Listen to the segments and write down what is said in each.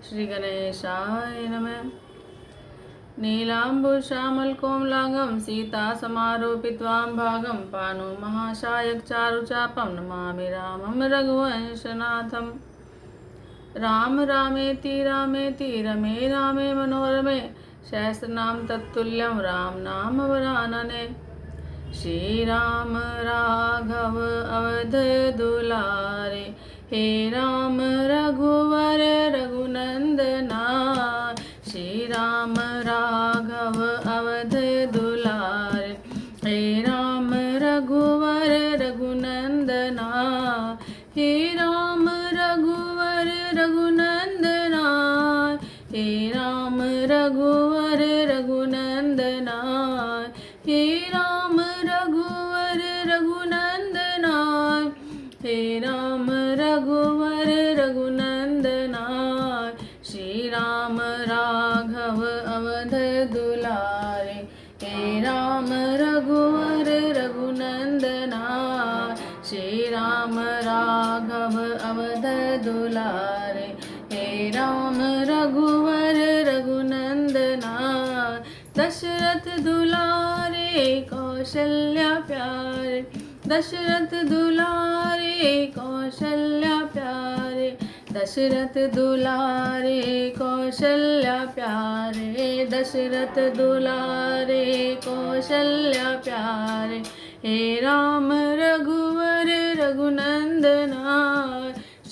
श्री गणेशाय नमः। नीलाम्बुश्यामलकोमलांगं सीतासमारोपित्वां भागं पाणौ महाशायकचारुचापं नमामि रामं रघुवंशनाथं। राम रामेति रामेति रमे रामे मनोरमे सहस्रनाम तत्तुल्यं राम नाम वरानने। श्री राम राघव अवध दुलारे, हे राम रघुवर रघुनंदना। श्री राम राघव अवध दुलारे, हे राम रघुवर रघुनंदना। हे राम रघुवर रघुनंदना, हे राम रघुवर रघुनंदना। हे राम रघुवर रघुनंदना, हे राम रघुवर रघुनंदना। श्री राम राघव अवध दुलारे, हे राम रघुवर रघुनंदना। श्री राम राघव अवध दुलारे, हे राम रघुवर रघुनंदना। दशरथ दुलारे कौशल्या प्यारे, दशरथ दुलारे कौशल्या प्यारे। दशरथ दुलारे कौशल्या प्यारे, दशरथ दुलारे कौशल्या प्यारे। हे राम रघुवर रघुनंदना,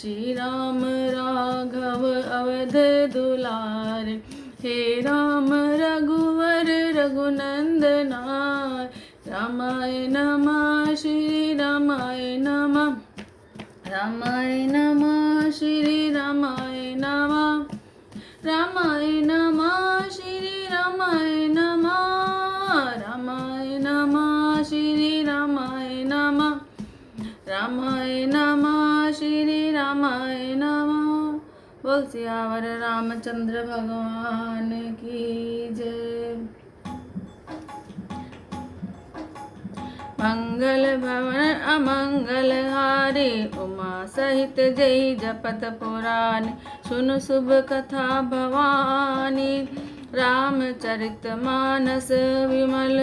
श्री राम राघव अवध दुलारे, हे राम रघुवर रघुनंदना। रामाय नमः श्री रामाय नमः, रामाय नमः श्री रामाय नमः। रामाय नमः श्री रामाय नमः, रामाय नमः श्री रामाय नमः। रामाय नमः श्री रामाय नमः। बोल सियावर रामचंद्र भगवान की जय। मंगल भवन अमंगल हारी, उमा सहित जय जपत पुराण। सुन शुभ कथा भवानी, रामचरित मानस विमल।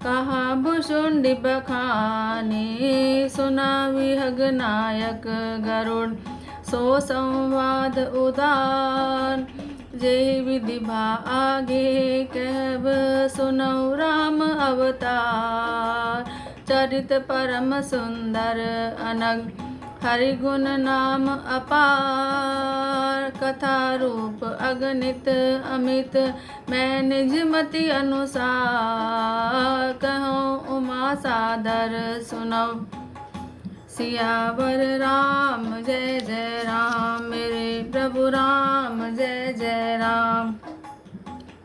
कहा भुषुंडि बखानी, सुना विहग नायक गरुड़। सो संवाद उदार, जय विधि भा आगे कहब। सुनौ राम अवतार, चरित परम सुंदर अनग। हरि गुण नाम अपार, कथा रूप अगणित अमित। मैं निज मति अनुसार, कहूँ उमा सादर सुनौ। सियावर राम जय जय राम, मेरे प्रभु राम जय जय राम।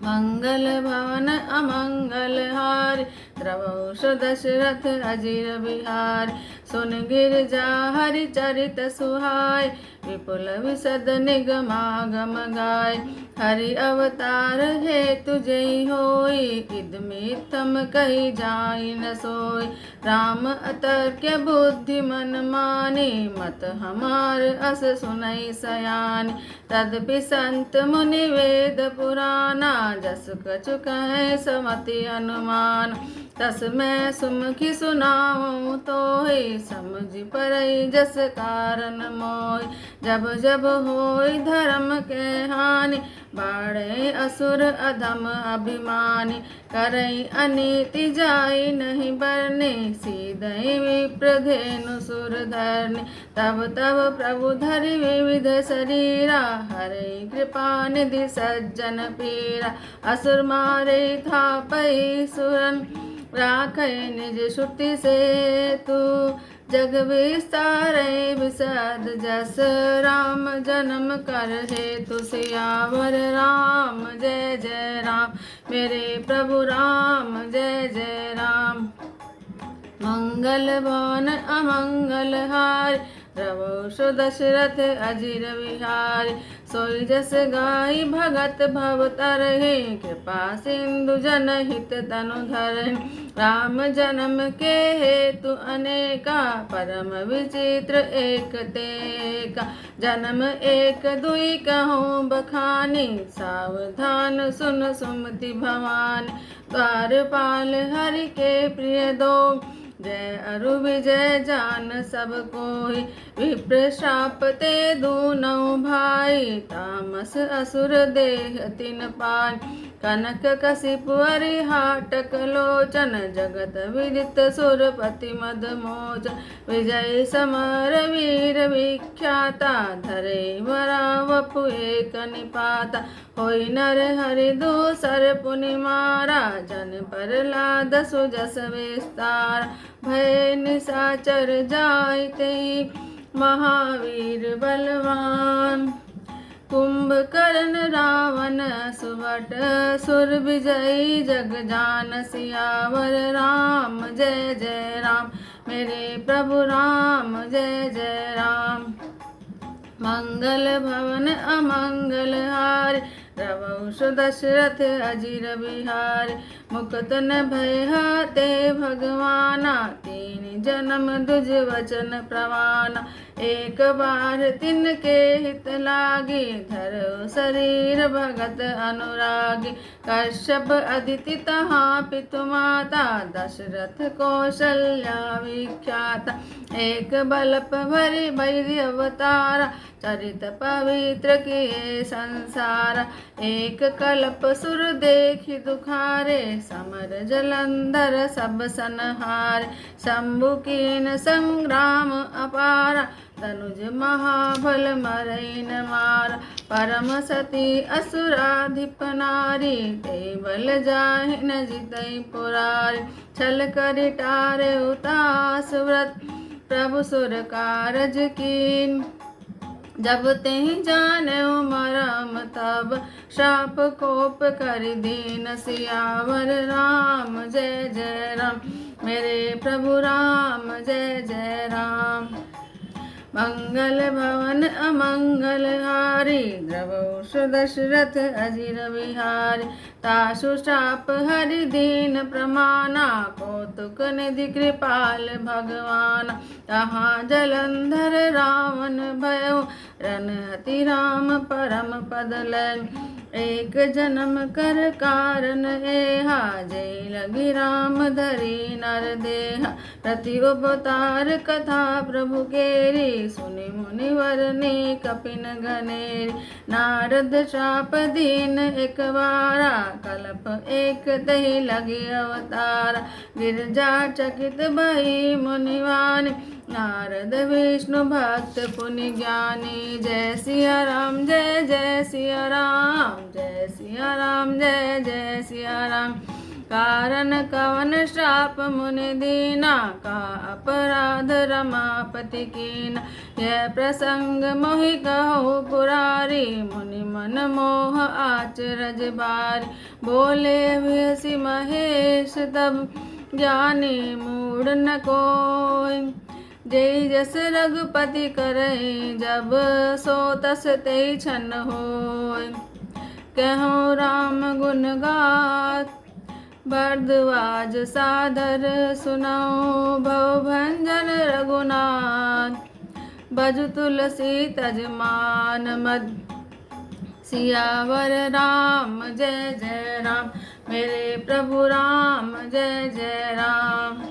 मंगल भवन अमंगल हारी, द्रवौष दशरथ अजिर बिहार। सुन गिरजा हरि चरित सुहाय, विपुल विशद निगमागम गाय। हरि अवतार हेतु जय होई, इद मिथम कही जाई न सोई। राम अतर्क्य बुद्धि मन मानी, मत हमार अस सुनई सयानी। तदपि संत मुनि वेद पुराना, जस कछु कहे समति अनुमान। तस मैं सुमुखी सुनाऊँ तोहि, समझि परई जस कारण मोहि। जब जब होई धर्म के हानि, बाढ़े असुर अधम अभिमानी। करई अनीति जाई नहीं बरनी, सीधई विप्रधेनु सुर धरनी। तब तब प्रभु धरि विविध शरीरा, हरि कृपा निधि सज्जन पीरा। असुर मारे थापई सुरन, राखै निज श्रुति से तू। जग विस्तारै विशद जस, राम जन्म कर हेतु। सियावर राम जय जय राम, मेरे प्रभु राम जय जय राम। मंगल भवन अमंगल हारी, द्रवौष दशरथ अजिर विहारी। सोई जस गाई भगत भव तरहि, कृपा सिंधु जनहित तनु धरहि। राम जन्म के हेतु अनेका, परम विचित्र एक तेका। जन्म एक दुई कहूँ बखानी, सावधान सुन सुमति भवानी। द्वारपाल हरि के प्रिय दो, जय अरु विजय जान सब कोई। विप्र श्राप ते दूनौ भाई, तामस असुर देह तिन पाई। कनक कसिपु हरिहाटक लोचन, जगत विदित सुरपति मद मोचन। विजय समर वीर विख्याता, धरे वरा वपु एक निपाता। होई नर हरि दूसर पुनि मारा, जन प्रहलाद सुजस विस्तार। भय निशाचर जायते, महावीर बलवान। कुंभकर्ण रावण सुवट, सुर विजयी जग जान सियावर। राम जय जय राम, मेरे प्रभु राम जय जय राम। मंगल भवन अमंगल हारी, रवौ दशरथ अजिर बिहारी। मुकुत न भय ते भगवाना, तीन जन्म दुज वचन प्रवाना। एक बार तिनके हित लागी, धरो शरीर भगत अनुरागी। कश्यप अदिति तहाँ पितु माता, दशरथ कौशल्या विख्याता। एक बलप भरि भई अवतारा, चरित पवित्र किए संसार। एक कल्प सुर देखि दुखारे, समर जलंधर सब सनहारे। शंभु कीन संग्राम अपारा, धनुज महाबल मरई न मारा। परम सती असुराधिप नारी, ते बल जाहि न जितई पुरारी। छल करि टारे उतास व्रत, प्रभु सुर कारज कीन। जब तेहि जानेउ मरम तब, श्राप कोप कर दीन सियावर। राम जय जय राम, मेरे प्रभु राम जय जय राम। मंगल भवन अमंगल हारी, द्रवौ दशरथ अजिर बिहारी। तासु श्राप हरि दीन प्रमाना, कौतुक निधि कृपाल भगवाना। तहाँ जलंधर रावण भयउ, रनहति राम परम पद लय। एक जन्म कर कारण एहा, जय लगी राम धरी नर देहा। प्रति अवतार कथा प्रभु केरी, सुनि मुनि वरनी कपिन घनेरी। नारद श्राप दीन एक बारा, कल्प एक तहि लगी अवतारा। गिरजा चकित भई मुनिवानी, नारद विष्णु भक्त पुनि ज्ञानी। जय सिया राम जय जय सिया राम, जय सिया राम जय जय सिया राम। कारण कवन श्राप मुनि दीना, का अपराध रमापति कीना। यह प्रसंग मोहि कहु पुरारी, मुनि मन मोह आचरज बारी। बोले बिहसि महेश तब, ज्ञानी मूढ़ न कोय। जय जस रघुपति करहि जब, सो तस तेहि छन होय। कहूँ राम गुण गाथ, भरद्वाज सादर सुनऊ। भव भंजन रघुनाथ, भजु तुलसी तजमान मद। सियावर राम जय जय राम, मेरे प्रभु राम जय जय राम।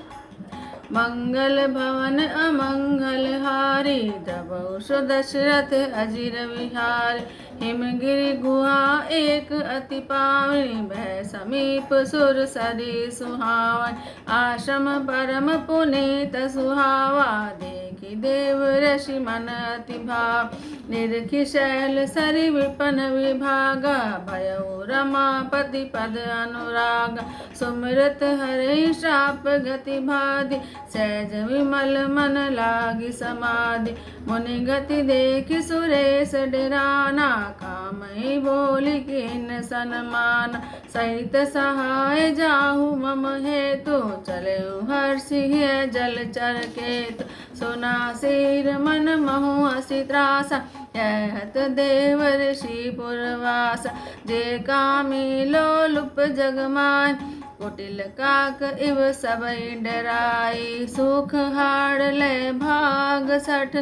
मंगल भवन अमंगल हारी, द्रवौ दशरथ अजिर बिहारी। हिमगिरि गुहा एक अति पावनी, भय समीप सुर सरी सुहावनी। आश्रम परम पुनीत सुहावा, देखि देव ऋषि मन अति भाव। निरखि शैल सरि विपन विभागा, भयउ रमापति पद अनुराग। सुमिरत हरहि श्राप गति बाधि, सहज विमल मन लागी समाधि। मुनि गति देखि सुरेश डेराना, कामहि बोली कीन सनमाना। सहित सहाय जाहु मम हेतु, चलेउ हर्षि जल चर केतु। सुना सिर मन महु असी त्रासा, कहत देव ऋषि पुरवास, जे कामी लोलुप जगमान, कुटिल काक इव सबई डराई, सुख हाड़ ले भाग सठ,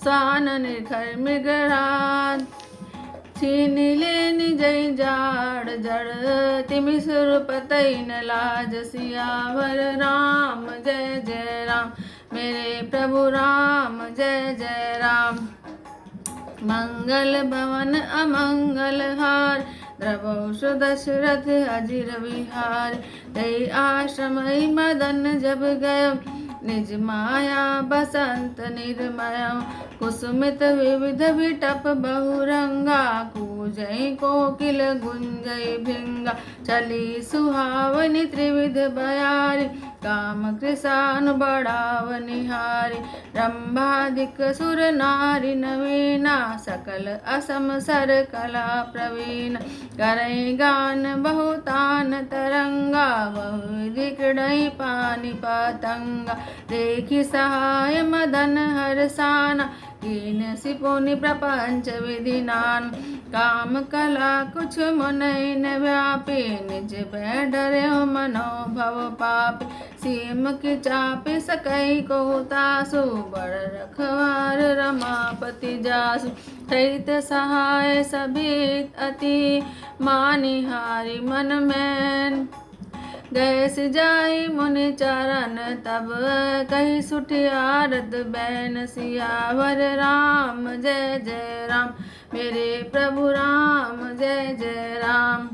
स्वान निखर मृगराज, छीन लेनि जय जाड़ जड़, तिमि सुरपतई न लाज, सियावर राम जय जय राम, मेरे प्रभु राम जय जय राम। मंगल भवन अमंगल हार, द्रवौ दशरथ अजिर विहार, तई आश्रम मदन जब गयो, निज माया बसंत निर्मय, कुसुमित विविध विटप बहुरंगा, कूजई कोकिल गुंजई भिंगा, चली सुहावनी त्रिविध बयारी, काम कृषानु बढ़ावनिहारी, रंभादिक सुर नारी नवीना, सकल असम सर कला प्रवीण, करई गान बहुतान तरंगा, बहुविधि क्रीडई पानी पतंगा, देखी सहाय मदन हरसाना, कीन सिपुनि प्रपंच विधि नान, काम कला कुछ मुनई न व्यापी, निज बैडरे मनोभव पापी, सीम की चापी सकई को तासु, बड़ रखवार रमापति जासु, थैत सहाय सभी अति, मानिहारी मन में, गए सिजाई मुनि चरण तब, कही सुठी आरत बैन, सियावर राम जय जय राम, मेरे प्रभु राम जय जय राम।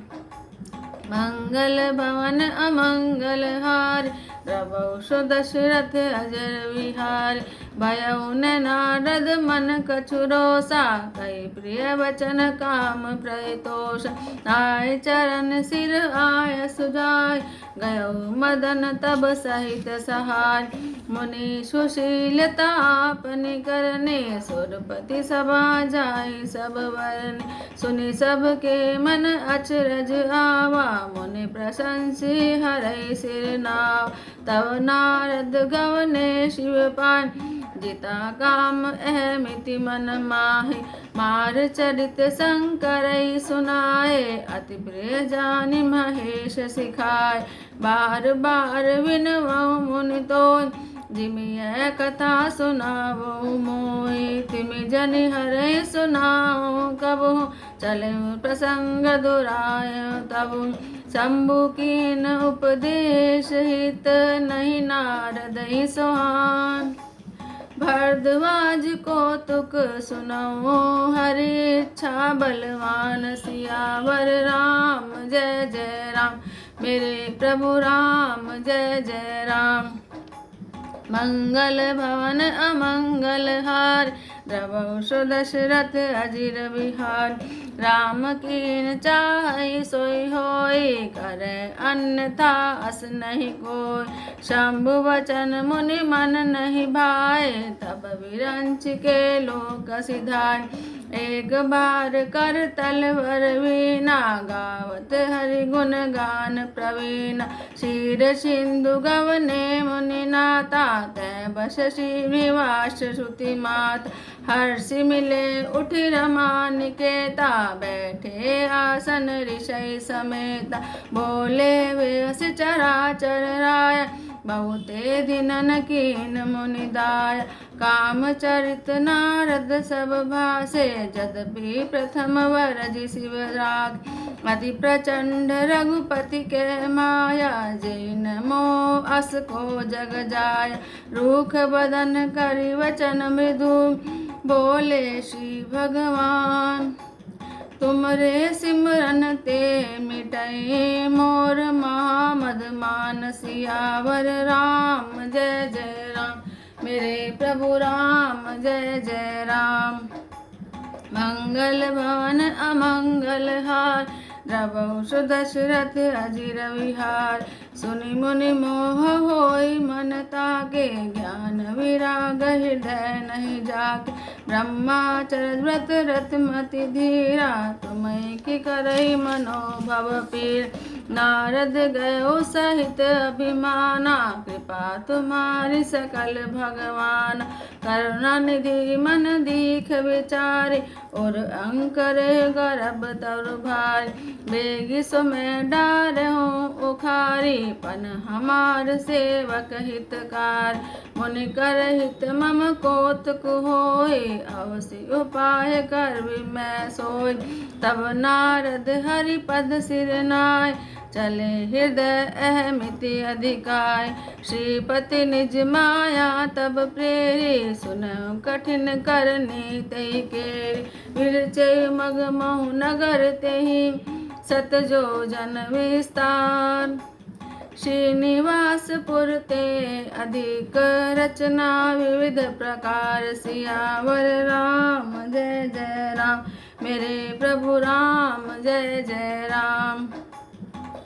मंगल भवन अमंगल हार, द्रवौ दशरथ अजर विहार, भयउ न नारद मन कछु रोषा, कई प्रिय वचन काम प्रतोष, आय चरण सिर आय सुजाय, गयो मदन तब सहित सहाय, मुनि सुशीलता आपने करने, सुरपति सभा जाई सब वरने, सुनि सबके मन अचरज आवा, मुनि प्रशंसी हरै सिर नाव, तब नारद गवने शिव पान, जिता काम अहमिति मन माहि, मार चरित शंकरई सुनाए, अति प्रिय जानि महेश सिखाए, बार बार विनवउ मुनि तोय, जिमि यह कथा सुनावो मोय, तिमि जनि हरै सुनाओ कबहु, चले प्रसंग दुराय तबु, शंभु कीन उपदेश हित, नहीं नारद सोहान, भरद्वाज कौतुक सुनऊ, हरि इच्छा बलवान, सियावर राम जय जय राम, मेरे प्रभु राम जय जय राम। मंगल भवन अमंगल हार, द्रवौ दशरथ अजिर विहार, राम कीन चाहि सोई होई, करे अन्यथा अस नहीं कोय, शंभु वचन मुनि मन नहीं भाए, तब विरंच के लोक सिधाय, एक बार कर तलवर वीणा, गावत हरि गुण गान प्रवीण, क्षीर सिंधु गवने मुनि नाता, तै बस श्रीनिवास श्रुति मात, हर्षि मिले उठि रमा निकेता, बैठे आसन ऋषि समेता, बोले वेस चराचर राय, बहुते दिनन कीन मुनि दाय, काम चरित नारद सब भासे, यद्यपि प्रथम वरजि शिव राग, अति प्रचंड रघुपति के माया, जैन मोह अस को जग जाय, रूख बदन करि वचन मृदु, बोले श्री भगवान, तुमरे सिमरन ते मिटई, मोर महामद मान, सियावर राम जय जय राम, मेरे प्रभु राम जय जय राम। मंगल भवन अमंगल हार, द्रवौ दशरथ अजिर विहार, सुनि मुनि मोह होई मन ताके, ज्ञान विराग हृदय नहीं जाके, ब्रह्माचर्य व्रत रत मति धीरा, तुम्हें की करई मनोभव पीर, नारद गयो सहित अभिमाना, कृपा तुम्हारी सकल भगवान। करुणा निधि मन दीख विचारे, और अंकर गर्भ तरु भारी। बेगी सो मैं डार हूँ उखारी, पन हमार सेवक हितकार। मुनि कर हित मम कौतुक होय, अवसि उपाय कर मैं सोय। तब नारद हरि पद सिर नाय, चले हृदय अहमिति अधिकाय। श्रीपति निज माया तब प्रेरी, सुनऊ कठिन करनी तई केरी। विरचय मग महु नगर तेहि, सत जो जन विस्तार। श्रीनिवासपुर ते अधिक रचना, विविध प्रकार। सियावर राम जय जय राम, मेरे प्रभु राम जय जय राम।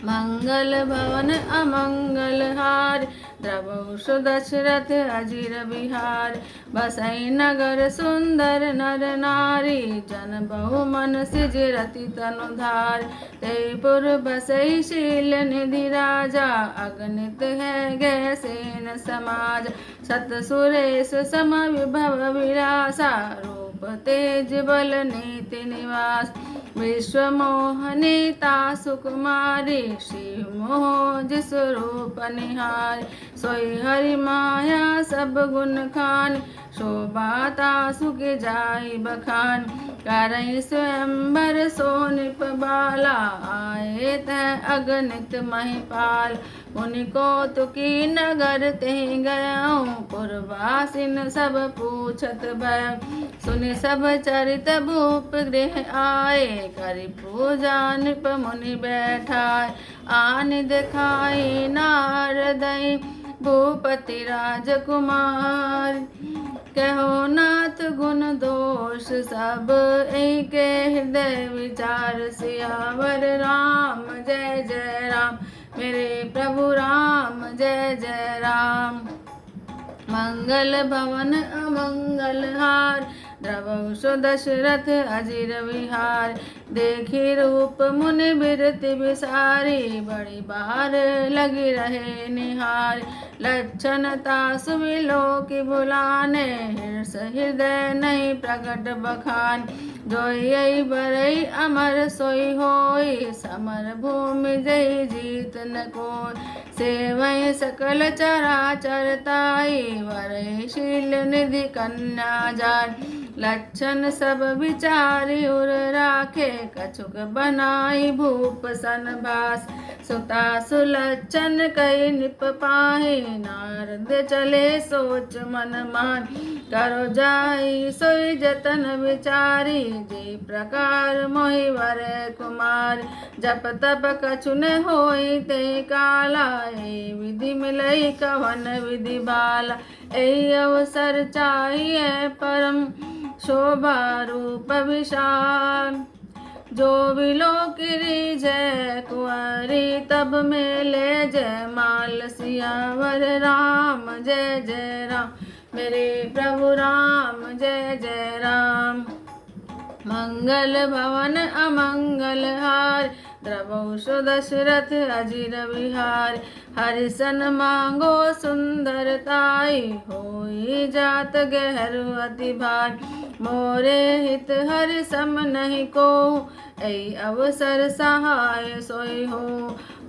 मंगल भवन अमंगल हार, द्रवहु सुदशरथ अजिर बिहार। बसई नगर सुंदर नर नारी, जन बहु मन सिज रति तनु धार। तेपुर बसई शील निधि राजा, अगणित है गए सेन समाज। सत सुरेश सम विभव विलासा, रूप तेज बल नीति निवास। विश्व मोहनीता सुकुमारी, श्री मोह जिस रूप निहार। सोई हरि माया सब गुण खान, शोभाता सुख जाई बखान। करई स्वयंवर सो निप बाला, आए तह अगणित महिपाल। मुनि कौतुकी नगर तेहि गयऊँ, पुरवासिन सब पूछत भयऊँ। सुनि सब चरित भूप गृह आए, करि पूजा नृप मुनि बैठाए। आनि दिखाई नारदई, भूपति राजकुमार। कहो नाथ गुण दोष सब, एके हृदय विचार। सियावर राम जय जय राम, मेरे प्रभु राम जय जय राम। मंगल भवन अमंगल हार, द्रवहु सो दशरथ अजिर विहार। देखी रूप मुनि बिरति बिसारी, बड़ी बार लगी रहे निहार। लक्षणता सुविलोकि भुलाने, हर्ष हृदय नहीं प्रकट बखान। जोई बरई अमर सोई होई, समर भूमि जय जीत न कोई। सेवई सकल चराचर ताई, वरई शील निधि कन्या जाय। लक्षण सब विचारी उर राखे, कछुक बनाई भूप सन भास। सुता सुलक्षण कई निप पाहि, नारद चले सोच मन मान। करो जाई सोई जतन विचारी, जे प्रकार मोहि वर कुमार। जप तप कछु न होई ते काला, ए विधि मिलई कवन विधि बाला। एहि अवसर चाहिए परम, शोभा रूप विशाल। जो विलोकिरी जय कुंवरी, तब मेले जय माल। सियावर राम जय जय राम, मेरे प्रभु राम जय जय राम। मंगल भवन अमंगल हार, द्रवहु सो दशरथ अजिर विहार। हरिसन मांगो सुंदरताई, होई जात गहरु अति भार। मोरे हित हरि सम नहीं को, ऐ अवसर सहाय सोई हो।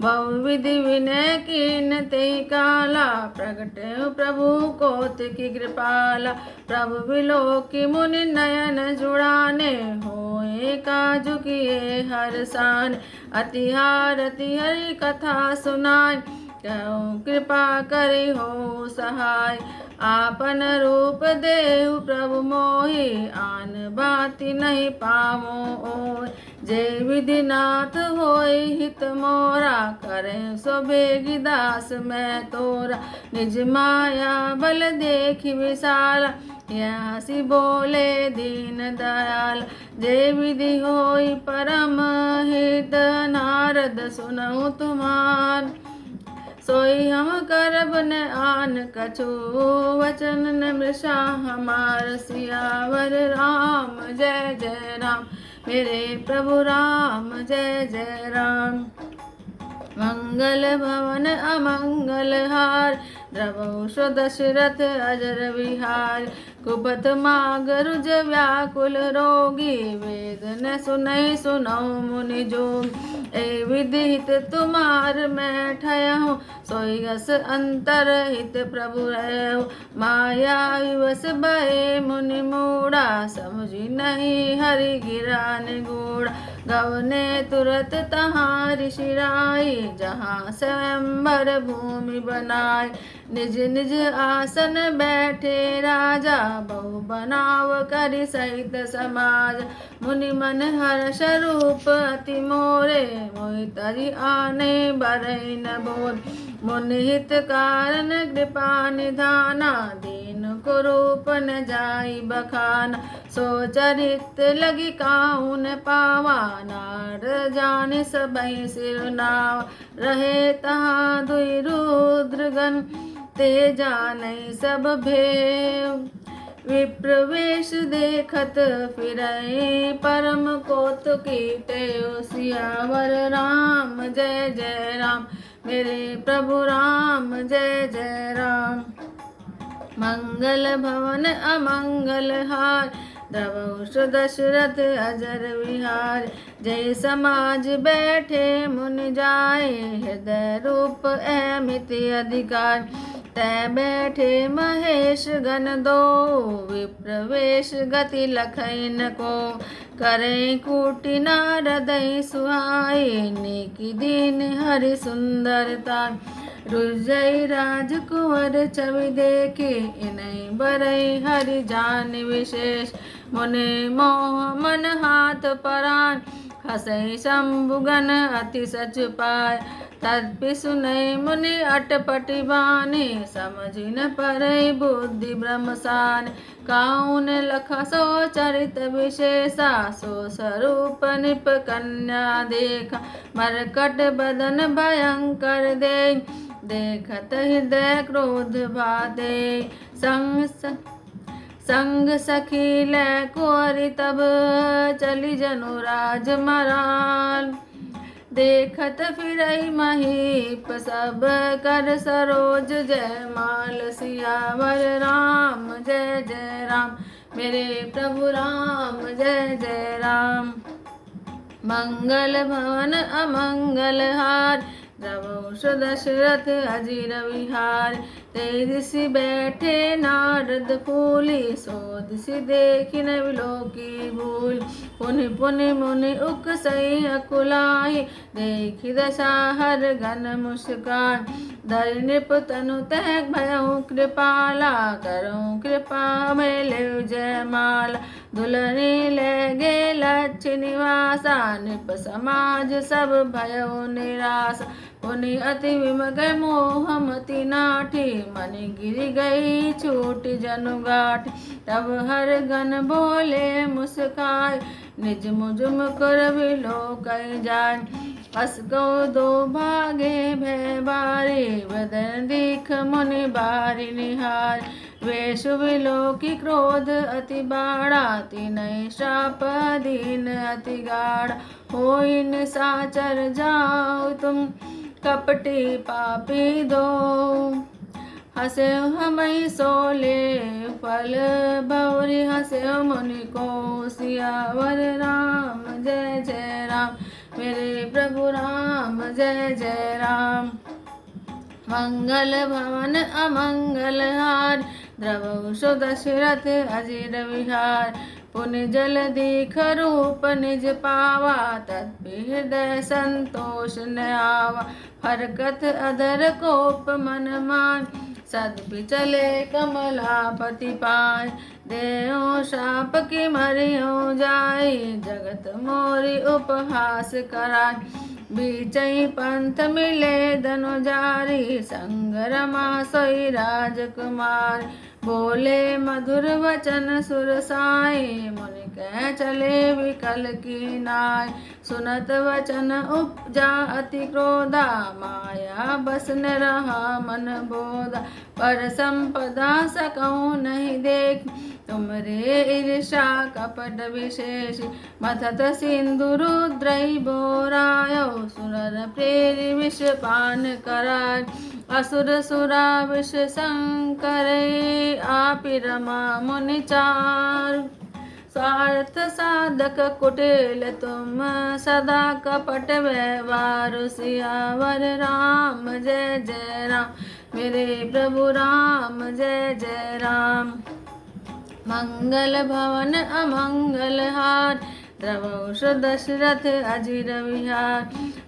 बहुविधि विनय कीन ते काला, प्रगट प्रभु कौतिकी कृपाला। प्रभु बिलोकि मुनि नयन जुड़ाने, होए काजु किए हरसान। अति हारति हरि कथा सुनाय, कहो कृपा करि हो सहाय। आपन रूप देहु प्रभु मोहि, आन बाति नहीं पावो ओय। जे विधि नाथ होय हित मोरा, करे सो बेगी दास मैं तोरा। निज माया बल देखि विशाला, यासी बोले दीन दयाल। जे विधि होई परम हित, नारद सुनऊ तुम्हार। सोई हम करब न आन कछु, वचन न मृषा हमार। सियावर राम जय जय राम, मेरे प्रभु राम जय जय राम। मंगल भवन अमंगल हार, द्रवौष दशरथ अजर विहार। कुपथ मागरुज व्याकुल रोगी, वेद न सुनई सुनौ मुनि जोग। ए विदित तुम्हार मैं ठयहूँ, सोई अस अंतर हित प्रभु रहु। माया विवश भये मुनि मूढ़ा, समझी नहीं हरि गिरा निगूढ़। गवने तुरत तहाँ ऋषि राई, जहाँ स्वयंवर भूमि बनाए। निज निज आसन बैठे राजा, बहु बनाव करि सहित समाज। मुनि मन हर्ष रूप अति मोरे, मोहि तरि आने बरई न बोल। मुनि हित कारण कृपा निधाना, दीन कुरूप न जाई बखाना। सो चरित लगी काहू न पावा, नार जानि सबहि सिर नावा। रहे तहाँ दुई रुद्रगण, ते जानई सब भेव। विप्रवेश देखत फिरई, परम कौतुकी तेउ। सियावर राम जय जय राम, मेरे प्रभु राम जय जय राम। मंगल भवन अमंगल हार, द्रवौष दशरथ अजर विहार। जय समाज बैठे मुनि जाए, हृदय रूप अमित अधिकार। तै बैठे महेश गण दो, विप्रवेश गति लखई न को। करें कूटि नारदई सुहाई, नेकी दीन हरि सुंदरता। रुजई राजकुंवर छवि देखे, इनई बरई हरि जान विशेष। मुनि मोह मन हाथ परान, हसई शंभुगन अति सच पाय। तद्पि सुनई मुनि अटपटी बानी, समझि न परई बुद्धि ब्रह्मसान। काउन लखा सो चरित विशेषा, सो स्वरूप निप कन्या देखा। मरकट बदन भयंकर दे, देखत हृदय क्रोध बाधे। संग सखी लै कुंवरी तब, चली जनु राज मराल। देखत फिरई महीप सब, कर सरोज जयमाल। सियावर राम जय जय राम, मेरे प्रभु राम जय जय राम। मंगल भवन अमंगल हार, द्रवौष दशरथ अजिर विहार। ते दिसि बैठे नारद फूली, सो दिसि देखिन विलोकी भूल। पुनि पुनि मुनि उकसई अकुलाई, देखि दशा हर घन मुस्कान। धरि नृप तनु तह भयउ कृपाला, करऊँ कृपा में लेउ जयमाला। दुलनी ले गे लक्ष्य निवासा, नृप समाज सब भयउ निरासा। पुनि अति विमग मोह मति नाठी, मनि गिरि गई छूट जनु गाठ। तब हर गण बोले मुस्काय, निज मुझ मुकुर विलोकई जाय। अस गौ दो भागे भय बारी, बदन दीख मुनि बारी निहार। वेश विलोकी क्रोध अति बाड़ा, तिनहि श्राप अधीन अति गाढ़ा। होई निशाचर जाओ तुम, कपटी पापी दो। हसे हमई सोले फल, भौरी हसे मुनि को। सियावर राम जय जय राम, मेरे प्रभु राम जय जय राम। मंगल भवन अमंगल हार, द्रवौष दशरथ अजिर विहार। पुनि जलधि रूप निज पावा, तद्भि हृदय संतोष न आवा। हरकत अधर कोप मन मान, सद्भि चले कमलापति पाय। देहु शाप की मरियो जाई, जगत मोरी उपहास कराय। बीचई पंथ मिले धनुजारी, संग रमा सोई राजकुमार। बोले मधुर वचन सुर साई, मुनि कह चले विकल की नाय। सुनत वचन उपजा अति क्रोधा, माया बस न रहा मन बोधा। पर संपदा सकऊँ नहीं देख, तुमरे ईर्षा कपट विशेष मथत सिंधु रुद्रैबोरायो सुरर प्रेरि विष पान कराय असुर सुरा विष संकरे आपि रमा मुनि चारु स्वार्थ साधक कुटिल तुम सदा कपट व्यवहार सियावर राम जय जय राम मेरे प्रभु राम जय जय राम। मंगल भवन अमंगल हार द्रवौष दशरथ अजिर विहार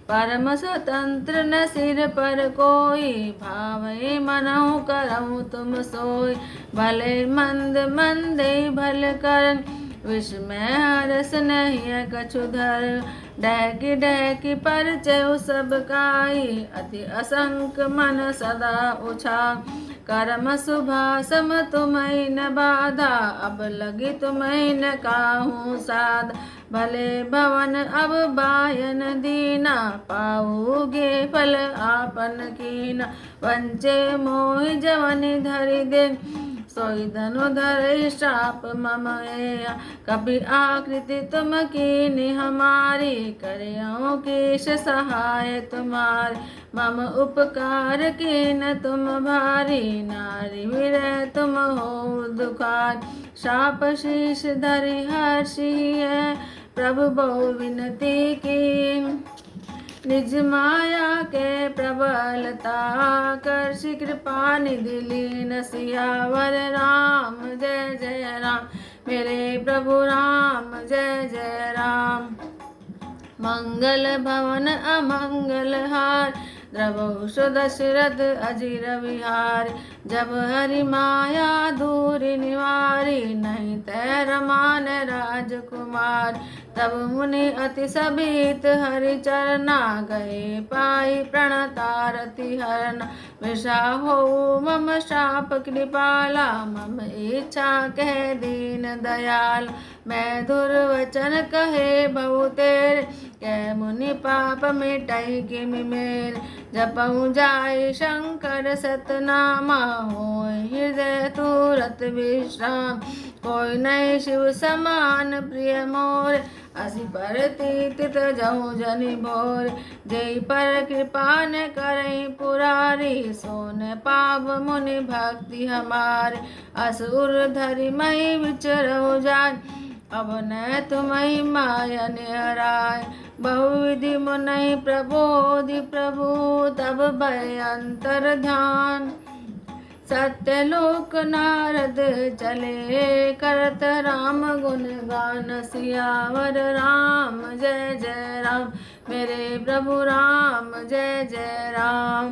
परम स्वतंत्र न सिर पर कोई भावै मनहु करहु तुम सोई भले मंद मंदे भल करन विस्मय हरस नहीं कछु धर डहकी डहकी परचय सब काई अति असंक मन सदा उछा कर्म शुभासम तुम्हें न बाधा अब लगी तुम्हें न काहू साध भले भवन अब बायन दीना पाओगे फल आपन कीना वंचे मोहि जवनि धरि दे सोई धनुधर श्राप मम एया कभी आकृति तुम कीनी हमारी करियो केश सहाय तुम्हारे मम उपकार कीन तुम भारी नारी विरह तुम हो दुखार शाप शीश धरि हर्षि है प्रभु बहु विनती की निज माया के प्रबलता कर कृपा निधि लीन सियावर राम जय जय राम मेरे प्रभु राम जय जय राम। मंगल भवन अमंगल हार द्रवौष दशरथ अजिर विहार जब हरि माया दूर निवारी नहीं तै रमान राजकुमार तब मुनि अति सभीत हरि चरना गए पाई प्रणतारति हरना विषा हो मम शाप कृपाला मम इच्छा कह दीन दयाल मैं दुर्वचन कहे बहु तेरे कै मुनि पाप मिटाई किम मेर जपऊँ जाय शंकर सतनामा होय हृदय तुरत विश्राम कोई नहीं शिव समान प्रिय मोर असि पर तीत जहु जनि भोर जय पर कृपा न करई पुरारी सोन पाव मुनि भक्ति हमारे असुर धरि मई विचरहु जान अब न तुम्हें माया निहराय बहुविधि मुनि प्रबोधि प्रभु तब भय अंतर ध्यान सत्यलोक नारद चले करत राम गुण गान सियावर राम जय जय राम मेरे प्रभु राम जय जय राम।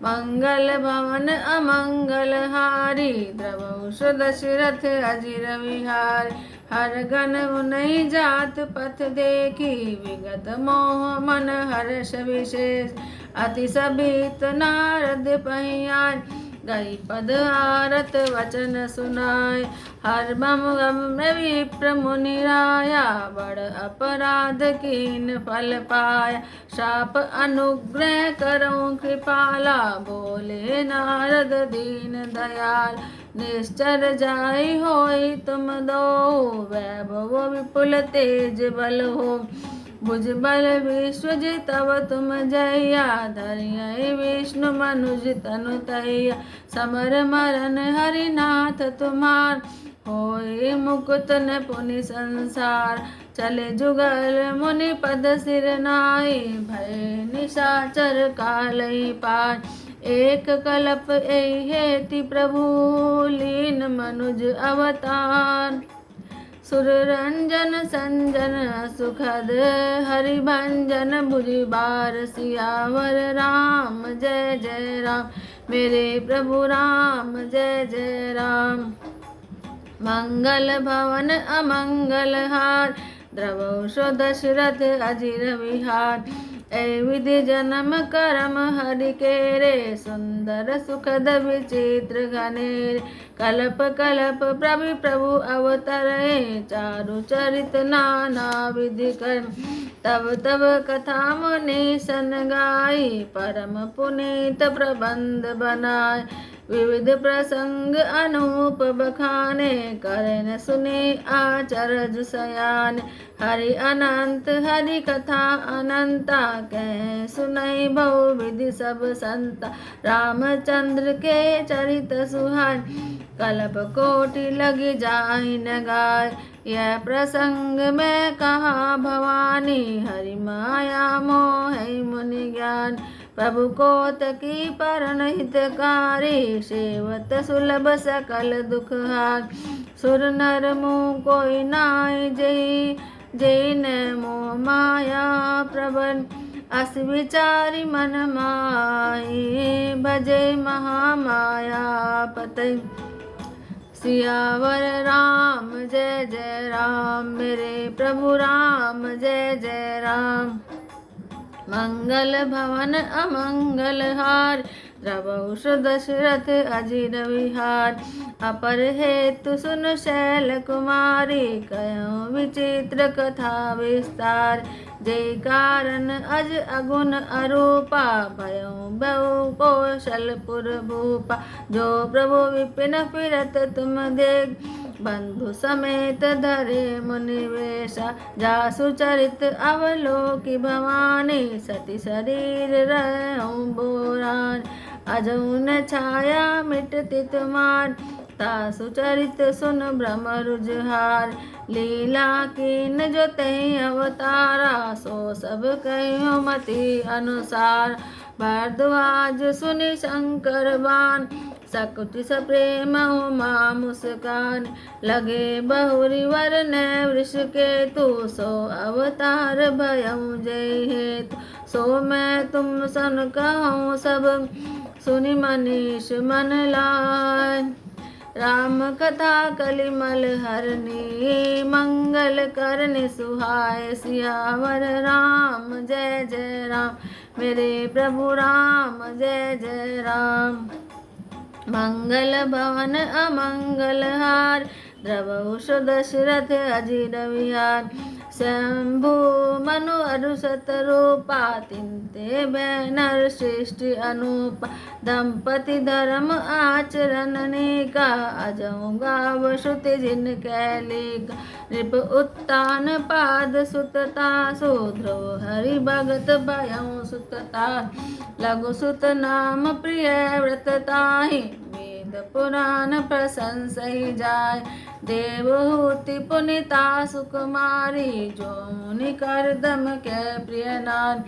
मंगल भवन अमंगल हारी द्रवौष दशरथ अजिर विहार हर गण मुनि जात पथ देखी विगत मोह मन हर्ष विशेष अति सभीत नारद पहियान गई पद आरत वचन सुनाय हर बम गम में विप्र मुनि राया बड़ अपराध कीन फल पाया शाप अनुग्रह करो कृपाला बोले नारद दीन दयाल निश्चर जाय होई तुम दो वैभव विपुल तेज बल हो भुजबल विश्वज तब तुम जया धरिय विष्णु मनुज तनु तैया समर मरण हरिनाथ तुम्हार होए मुकुत न पुनि संसार चले जुगल मुनि पद सिर नाई भय निशाचर कालई पार एक कल्प एति प्रभु लीन मनुज अवतार सुर रंजन संजन सुखद हरिभंजन भुजि बार सियावर राम जय जय राम मेरे प्रभु राम जय जय राम। मंगल भवन अमंगल हार द्रवौष दशरथ अजिर विहार ए विधि जन्म कर्म हरि केरे सुंदर सुखद विचित्र घनेर कल्प कल्प प्रभु प्रभु अवतरे चारु चरित नाना विधि कर्म तब तब कथा मुनि सन गाई परम पुनीत प्रबंध बनाय विविध प्रसंग अनूप बखाने, करें सुने आचरज सयान। हरि अनंत हरि कथा अनंता, कह सुनई बहुविधि सब संता। रामचंद्र के चरित सुहाय, कल्प कोटि लग जाहि न गाय। यह प्रसंग में कहा भवानी, हरि माया मोह मुनि ज्ञान। प्रभु कोतकी परन हितकारी, सेवत सुलभ सकल दुख हार। सुर नर मुँह कोई नाई जई, जय न मोह माया प्रबल। अस विचारी मन माही, भजे महामाया पतई। सियावर राम जय जय राम, मेरे प्रभु राम जय जय राम। मंगल भवन अमंगल हार, द्रवहु दशरथ अजिर विहार। अपर हेतु सुन शैल कुमारी, कहो विचित्र कथा विस्तार। जय कारण अज अगुन अरूपा, भयो बहु कौशलपुर भूपा। जो प्रभु विपिन फिरत तुम देख, बंधु समेत धरे मुनि वेशा। जासु चरित अवलोकि भवानी, सती शरीर रहूं बोरान। अजऊ न छाया मिटति तुमार, तासु चरित सुन भ्रम रुझार। लीला कीन जो तहि अवतारा, सो सब कहियो मति अनुसार। भारद्वाज सुनि शंकर बान, सकुच सप्रेम उमा मुस्कान। लगे बहुरी वरन वृष केतु, सो अवतार भयउ जय हेतु। सो मैं तुम सन कहूँ सब, सुनि मनीष मन लाय। राम कथा कलिमल हरनी, मंगल करनि सुहाय। सियावर राम जय जय राम, मेरे प्रभु राम जय जय राम। मंगल भवन अमंगल हार, द्रवहु दशरथ अजिर विहार। शंभु मनु अरुषत रूपा, तिनते बैनर सृष्टि अनूपा। दंपति धर्म आचरण नेका, अजऊ गाव श्रुति जिन कैलिका। नृप उत्तान पाद सुतता, सो ध्रुव हरि भगत भयउ सुतता। लघु सुत नाम प्रिय व्रत ताहि, वेद पुराण प्रशंसहि जाय। देवहूति पुनिता सुकुमारी, जो मुनि करदम के प्रिय नार।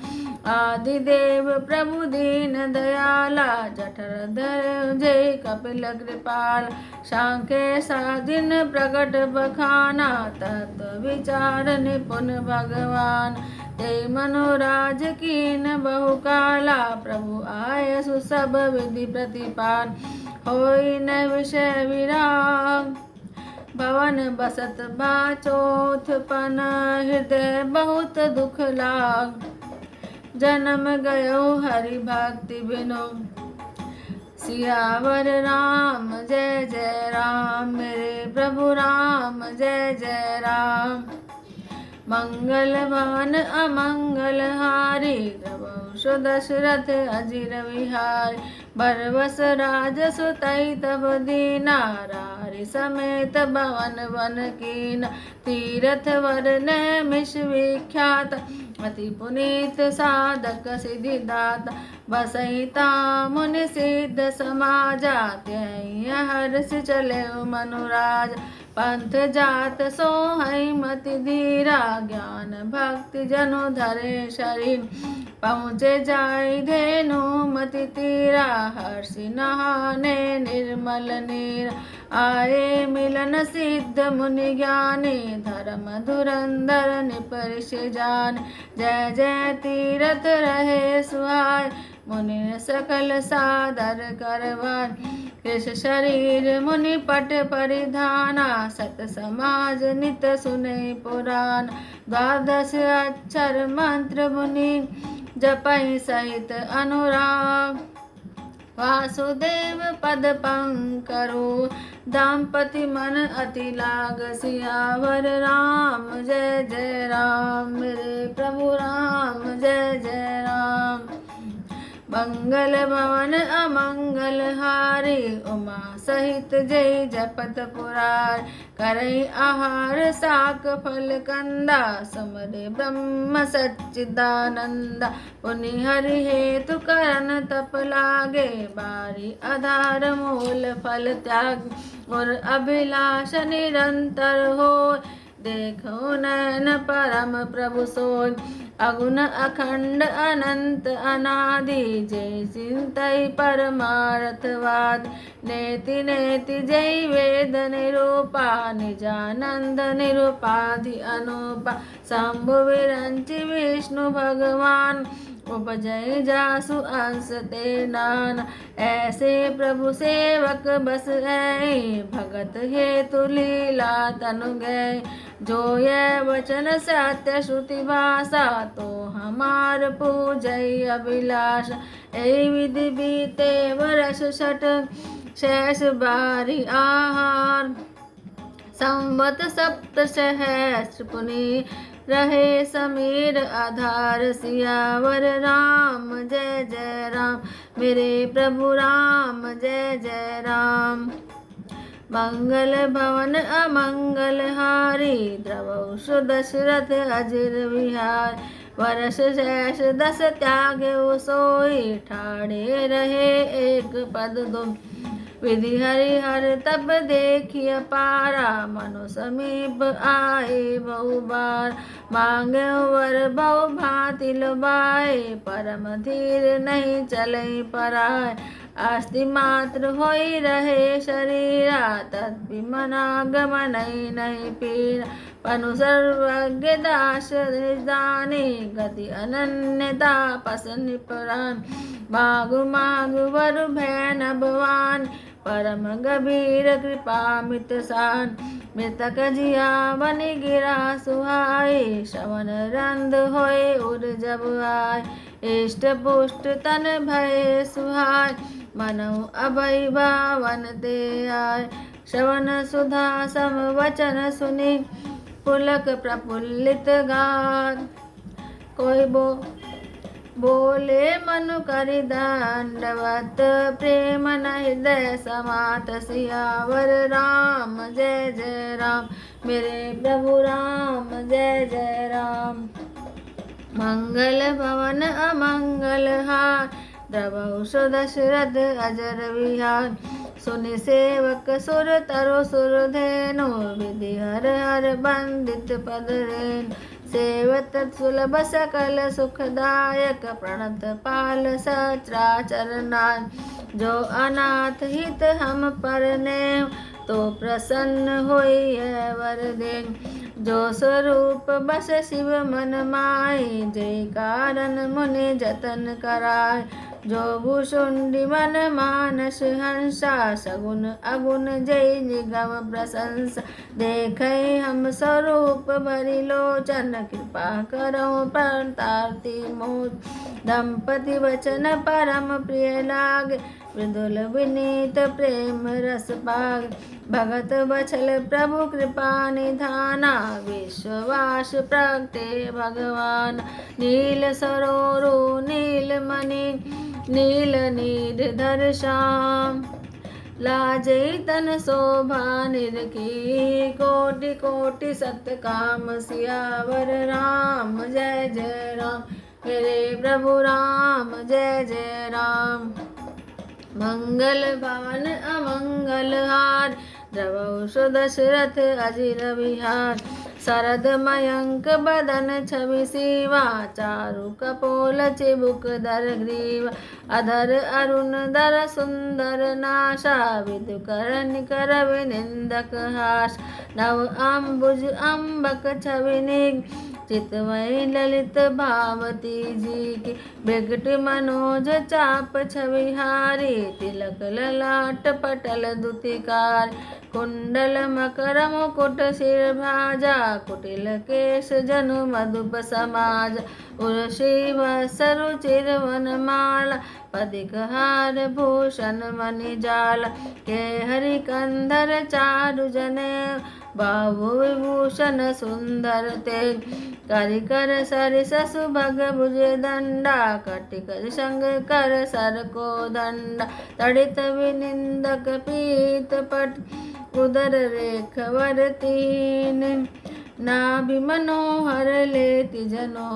आदिदेव प्रभु दीन दयाला, जठर धर जय कपिल कृपाल। सांख्य साधिन प्रकट बखाना, तत्व विचार निपुण भगवान। ते मनोराज कीन बहुकाला, प्रभु आय सुसभ विधि प्रतिपाल। होई न विषय विराग, भवन बसत बाचोथपन। हृदय बहुत दुख लाग, जन्म गयो हरि भक्ति बिनु। सियावर राम जय जय राम, मेरे प्रभु राम जय जय राम। मंगल भवन अमंगल हारी, द्रवहु दशरथ अजिर विहार। बरबस राज सुतई तब दीना, रारि समेत भवन वन कीना। तीरथ वर नैमिष विख्यात, अति पुनीत साधक सिद्धिदाता। बसहिता मुनि सिद्ध समाजा, त्यहि हर्ष चले मनुराज। पंथ जात सोहई मति धीरा, ज्ञान भक्ति जनु धरे शरीर। पहुँचे जाय धेनु मति तीरा, हर्षि नहाने निर्मल नीर। आए मिलन सिद्ध मुनि ज्ञानी, धर्म धुरंधर निपरिश जान। जय जय तीरथ रहे सुहाय, मुनि सकल सादर करवान। कृष शरीर मुनि पट परिधाना, सत समाज नित सुने पुराण। द्वादश अक्षर मंत्र मुनि, जपहि सहित अनुराग। वासुदेव पद पंकरो, दाम्पति मन अति लाग। सियावर राम जय जय राम, मेरे प्रभु राम जय जय राम। मंगल भवन अमंगल हारी, उमा सहित जय जपत पुरार। करई आहार साक फल कंदा, समरे ब्रह्म सच्चिदानंदा। पुनि हरि हेतु करन तप लागे, बारी आधार मूल फल त्याग। और अभिलाष निरंतर हो, देखो नयन परम प्रभु सोय। अगुण अखंड अनंत अनादि, जय चिंतई परमार्थवाद। नेति नेति जय वेद निरूपा, निजानंद निरूपाधि अनुपा। शंभु विरंचि विष्णु भगवान, उपजय जासु अंश ते नाना। ऐसे प्रभु सेवक बस ऐ, भगत हेतु लीला तनु गए। जो यह वचन सत्य श्रुति भाषा, तो हमार पूजय अभिलाष। ऐ विधि बीते वर्ष छठ, शेष बारी आहार। संवत सप्त सहस्र पुनि, रहे समीर आधार। सियावर राम जय जय राम, मेरे प्रभु राम जय जय राम। मंगल भवन अमंगल हारी, द्रवहु दशरथ अजिर विहार। वर्ष शेष 10 त्यागे सोई, ठाड़े रहे एक पद दुम। विधि हरिहर तब देखिय पारा, मनु समीप आए बहु बार। मांगे वर बहु भांति लुभाए, परम धीर नहीं चले पराय। आस्ति मात्र होई रहे शरीरा, तद्भि मनागमन नहीं पीरा। पनु सर्वज्ञ दास जाने, गति अनन्यता पस निपरान। मागु मागु वर भय न भवान, परम गंभीर कृपा मित सान। मृतक जिया बनि गिरा सुहाए, श्रवण रंद होए उर जब आय। इष्ट पुष्ट तन भय सुहाय, मनऊ अभय भावन ते आय। श्रवण सुधा सम वचन सुनि, पुलक प्रफुल्लित गार। कोई बोले मनु करि दंडवत, प्रेम न हृदय समात। सियावर राम जय जय राम, मेरे प्रभु राम जय जय राम। मंगल भवन अमंगल हार, द्रवहु दशरथ अजर विहार। सुनि सेवक सुर तरु सुर धेनु, विधि हर हर बंदित पद रेनु। सेवत सुलभ सकल सुखदायक, प्रणत पाल सचराचर नाय। जो अनाथ हित हम पर नेम, तो प्रसन्न होई है वर देन। जो स्वरूप बस शिव मन माय, जय कारण मुनि जतन कराय। जो भूषुंडी मन मानस हंसा, सगुन अगुण जय निगम प्रशंसा। देखे हम स्वरूप भरि लोचन, कृपा करो परतार्ति मोद। दंपति वचन परम प्रिय लागे, मृदुल विनीत प्रेम रस पाग। भगत बछल प्रभु कृपा निधाना, विश्ववास प्रगटे भगवान। नील सरोरु नील मणि, नील नीरधर श्याम। लाजई तन शोभा निरखी, कोटि कोटि सतकाम। सियावर राम जय जय राम, मेरे प्रभु राम जय जय राम। मंगल भवन अमंगल हार, द्रवहु दशरथ अजिर विहार। शरद मयंक बदन छवि सीवा, चारु कपोल चिबुक दर ग्रीवा। अधर अरुण दर सुंदर नाशा, विधु कर निकर विनिंदक हास। नव अम्बुज अम्बक छवि निग, चितवय ललित भावती जी की। बिगट मनोज चाप छवि हारी, तिलक ललाट पटल दुतिकार। कुंडल मकर मुकुट सिर भाजा, कुटिल केश जनु मधुप समाज। उर्षि वसरु चिरवन माला, पदिक हार भूषण मणि जाला। के हरि कंधर चारु जने, बाहु विभूषण सुंदर ते कर सरिस सुभग भुज दंडा कटिकर संग कर सर को दंडा तड़ित विनिंदक पीत पट उदर रेख वर तीन नाभि मनोहर लेति जनो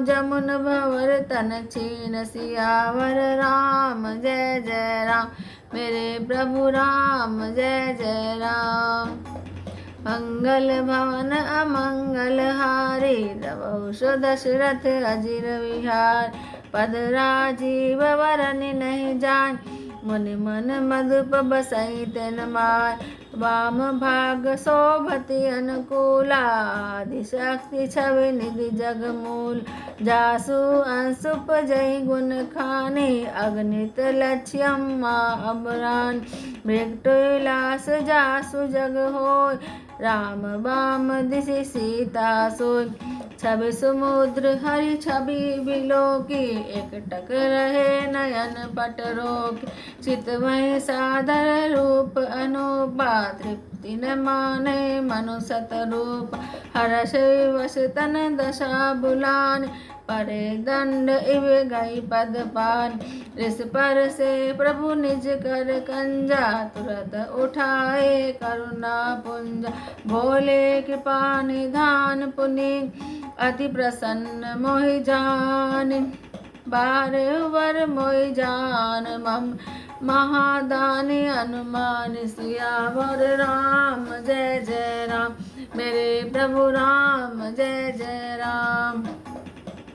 जमुन भंवर तन छीन सियावर राम जय जय राम मेरे प्रभु राम जय जय राम। मंगल भवन अमंगल हारी द्रवहु दशरथ अजिर विहार पद राजीव वरन नहीं जान मुनि मन मधुप बसई तेन मार वाम भाग शोभति अनुकूला आदि शक्ति छवि निधि जगमूल जासु अंशुप जय गुण खानी अगणित लक्ष्यम अबरान मृगटुलास जासु जग होय राम बाम दिशि सीता सोय छवि समुद्र हरि छवि बिलोकी एकटक रहे नयन पट रोक चितवय सादर रूप अनुपा तृप्ति न माने मनु सत रूप हर्ष वश तन दशा बुलान परे दंड इव गई पद पान ऋष पर से प्रभु निज कर कंजा तुरत उठाए करुणा पुंजा भोले कृपा निधान पुनि अति प्रसन्न मोहि जान बार वर मोहि जान मम महादानी अनुमान सियावर राम जय जय राम मेरे प्रभु राम जय जय राम।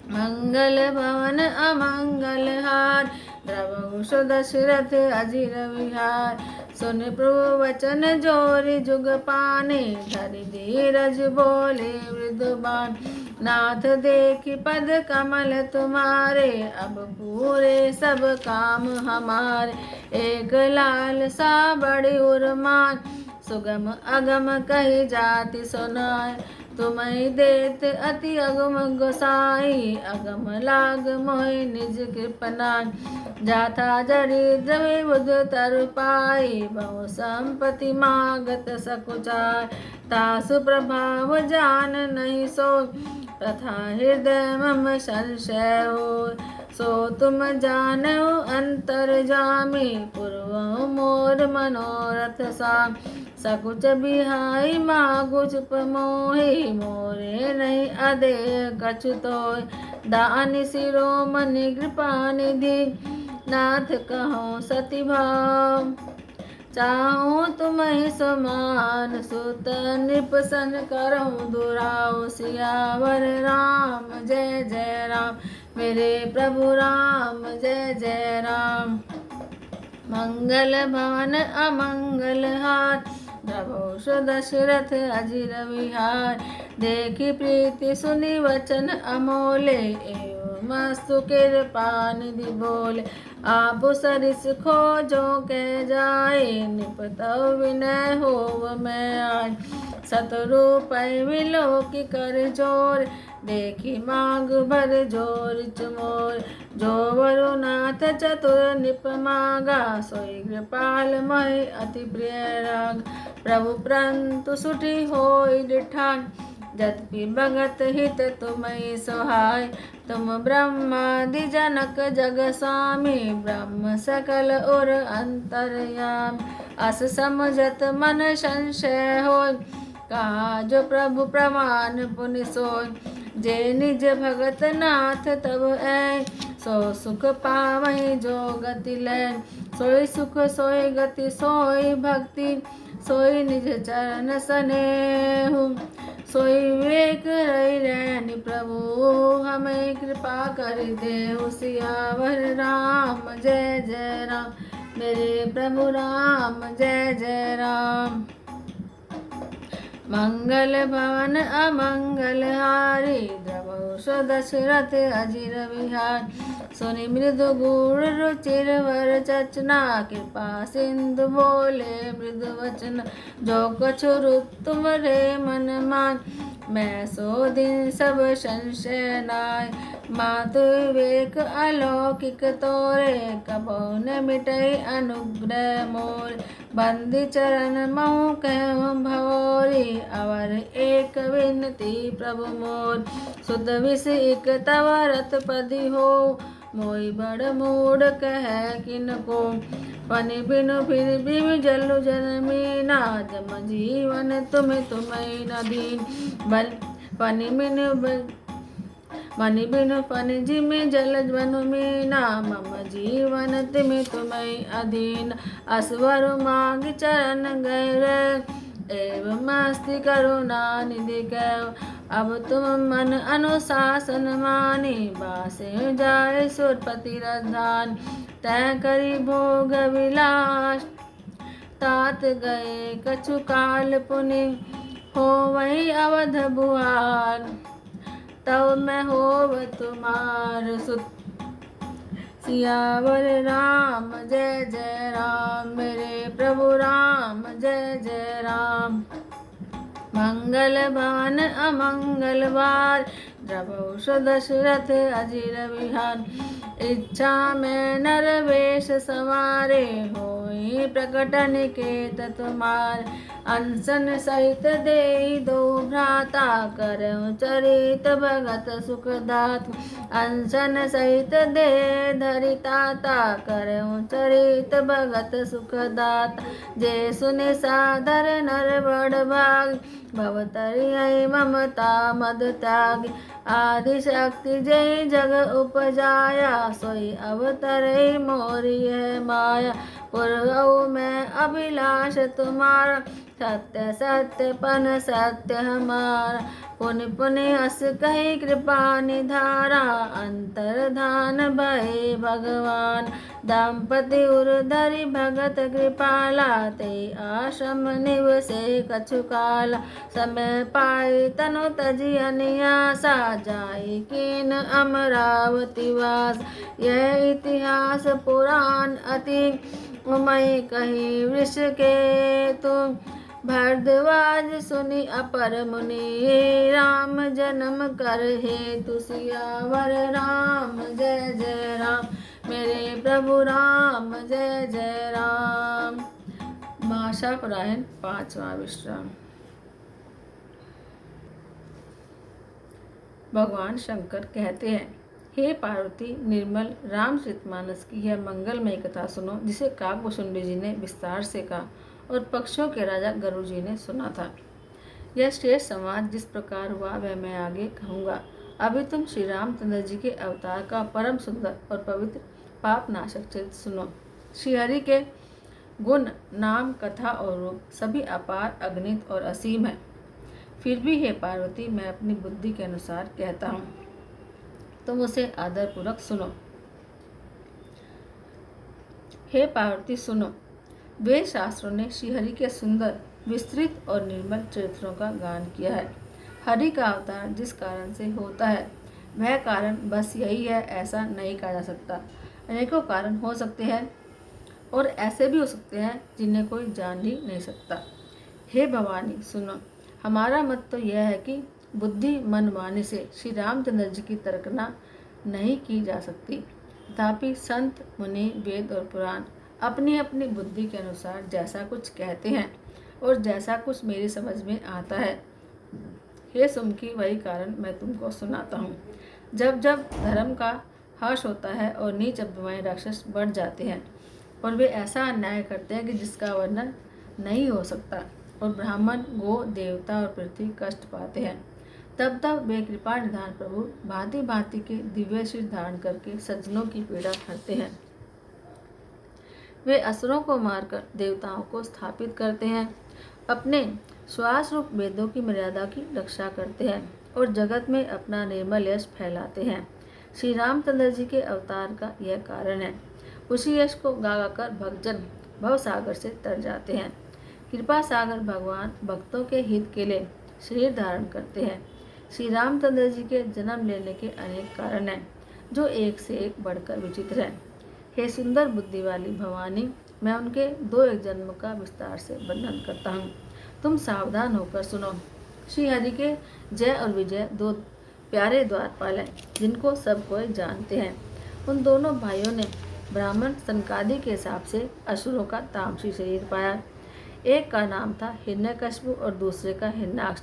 मंगल भवन अमंगल हार द्रवहु दशरथ अजिर विहार सुन प्रभु वचन जोरि जुग पाने धरि धीरज बोले मृदुबान नाथ देखि पद कमल तुम्हारे अब पूरे सब काम हमारे एक लाल सा बड़ी उर्मान सुगम अगम कही जाति सुनाय तुम्हें देत अति अगम गोसाई अगम लाग मोहि निज कृपनाय जाथा जरी द्रवि बुध तरु पाई बहु संपत्ति मागत सकुचाय तासु प्रभाव जान नहीं सो तथा हृदय मम संशय हो सो तुम जानो अंतर जामी पूर्व मोर मनोरथ सा सकुच बिहाई मागु चुप मोहि मोरे नहीं अदे कछु तोय दानि शिरोमणि कृपा निधि नाथ कहो सती भाव चाहूँ तुम्हें समान सुत निपसन करूँ दुराओ सियावर राम जय जय राम मेरे प्रभु राम जय जय राम। मंगल भवन अमंगल हार द्रवहु दशरथ अजिर विहार देखी प्रीति सुनि वचन अमोले एवं मस्तु कृपा निधि बोले आप सरिस खोजो के जाए निपतौ विनय होव मैं आय सतरूपै विलोकि कर जोर देखी मांग भर जोर चमोर जो वरुनाथ चतुर निप मागा सोई कृपाल मय अति प्रिय राग प्रभु प्रंतु सुठी होई डिठान जदपि भगत हित तुम्हें सहाय तुम ब्रह्मादि जनक जग स्वामी ब्रह्म सकल और अंतर्याम अस समझत मन संशय होय कहा जो प्रभु प्रमाण पुनि सोय जे निज भगत नाथ तब ऐ सो सुख पावै जो गति लैन सोई सुख सोई गति सोई भक्ति सोई निज चरण स्नेहु सोई विवेक रही रैनी प्रभु हमें कृपा कर दे सियावर राम जय जय राम मेरे प्रभु राम जय जय राम। मंगल भवन अमंगल हारी द्रवहु दशरथ अजिर विहार सुनि मृदु गुण रुचिर वर चचना कृपा सिंधु बोले मृदु वचन जो कछु रूप तुम रे मन मान मैं सो दिन सब संशय नाय मातु विवेक अलौकिक तोरे कबो न मिटै अनुग्रह मोर बंदी चरण महु कहूँ भवोरी, अवर एक विनती प्रभु मोर। सुत विष इक तव रत पदी हो, मोई बड़ मूड कह किनको। पनि बिनु फिर बिम जलु जनमीना, जम जीवन तुम्हें न दीन। पनि बिनु पनि जिमि जल बनु मीना, मम जीवन तुम्हें अधीन। असवर मांग चरण गैर, एवं मस्ति करुणा निधि कैव। अब तुम मन अनुशासन मानी, बासे जाय सुरपति राजधान। तय करी भोग विलास, तात गए कछु काल पुनि, हो वही अवध बुआर। तब मैं होव तुम्हार सुत, सियावर राम जय जय राम। मेरे प्रभु राम जय जय राम। मंगल भवन अमंगल बार, द्रवहु दशरथ अजिर विहार। इच्छा में नर वेश सवारे, होई प्रकट निकेत तुम्हार। अनशन सहित देई दो भ्राता, करहु चरित भगत सुखदात। अनशन सहित दे धरि ताता, करहु चरित भगत सुखदात। जे सुनि सादर नर बड़ भाग, भवतरि ममता मद त्याग। आदि शक्ति जय जग उपजाया, सोई अवतरे मोरी है माया। पुरहु मैं अभिलाष तुम्हारा, सत्य सत्य पन सत्य हमारा। पुनि पुनि हस कही कृपा निधारा, अंतर्धान भये भगवान। दंपति उरधरि भगत कृपाला, ते आश्रम निवसे कछु काला। समय पाई तनु तजि अनियासा, जाई कीन अमरावती वास। यह इतिहास पुराण अति, मैं कही वृष के तुम। भरद्वाज सुनि अपर मुनि, राम जन्म कर हेतु सियावर राम जय जय राम। मेरे प्रभु राम जय जय राम। भाषा परायण पांचवा विश्राम। भगवान शंकर कहते हैं, हे पार्वती, निर्मल रामचरितमानस की यह मंगलमय कथा सुनो, जिसे काकभूषुंडी जी ने विस्तार से कहा और पक्षियों के राजा गरुड़ जी ने सुना था। यह श्रेष्ठ संवाद जिस प्रकार हुआ वह मैं आगे कहूँगा। अभी तुम श्री रामचंद्र जी के अवतार का परम सुंदर और पवित्र पाप नाशक चरित्र सुनो। श्री हरि के गुण, नाम, कथा और रूप सभी अपार, अगणित और असीम है। फिर भी हे पार्वती, मैं अपनी बुद्धि के अनुसार कहता हूँ, तुम उसे आदरपूर्वक सुनो। हे पार्वती सुनो, वेद शास्त्रों ने श्रीहरि के सुंदर, विस्तृत और निर्मल चरित्रों का गान किया है। हरि का अवतार जिस कारण से होता है वह कारण बस यही है ऐसा नहीं कहा जा सकता। अनेकों कारण हो सकते हैं और ऐसे भी हो सकते हैं जिन्हें कोई जान ही नहीं सकता। हे भवानी सुनो, हमारा मत तो यह है कि बुद्धि मन वाणी से श्री रामचंद्र जी की तर्कना नहीं की जा सकती। तथापि संत, मुनि, वेद और पुराण अपनी अपनी बुद्धि के अनुसार जैसा कुछ कहते हैं और जैसा कुछ मेरी समझ में आता है, हे सुमकी, वही कारण मैं तुमको सुनाता हूँ। जब जब धर्म का हर्ष होता है और नीच अभिमानी राक्षस बढ़ जाते हैं और वे ऐसा अन्याय करते हैं कि जिसका वर्णन नहीं हो सकता, और ब्राह्मण, गो, देवता और पृथ्वी कष्ट पाते हैं, तब तब वे कृपा निधान प्रभु भांति भांति के दिव्य शीश धारण करके सज्जनों की पीड़ा हरते हैं। वे असुरों को मारकर देवताओं को स्थापित करते हैं, अपने श्वास रूप वेदों की मर्यादा की रक्षा करते हैं और जगत में अपना निर्मल यश फैलाते हैं। श्री रामचंद्र जी के अवतार का यह कारण है। उसी यश को गा कर भक्तजन भव सागर से तर जाते हैं। कृपा सागर भगवान भक्तों के हित के लिए शरीर धारण करते हैं। श्री रामचंद्र जी के जन्म लेने के अनेक कारण हैं जो एक से एक बढ़कर विचित्र हैं। हे सुंदर बुद्धि वाली भवानी, मैं उनके दो एक जन्म का विस्तार से वर्णन करता हूँ। तुम सावधान होकर सुनो। श्री हरि के जय और विजय दो प्यारे द्वारपाल हैं जिनको सब कोई जानते हैं। उन दोनों भाइयों ने ब्राह्मण सनकादि के हिसाब से असुरों का तामसी शरीर पाया। एक का नाम था हिरण्यकशिपु और दूसरे का हिरण्याक्ष।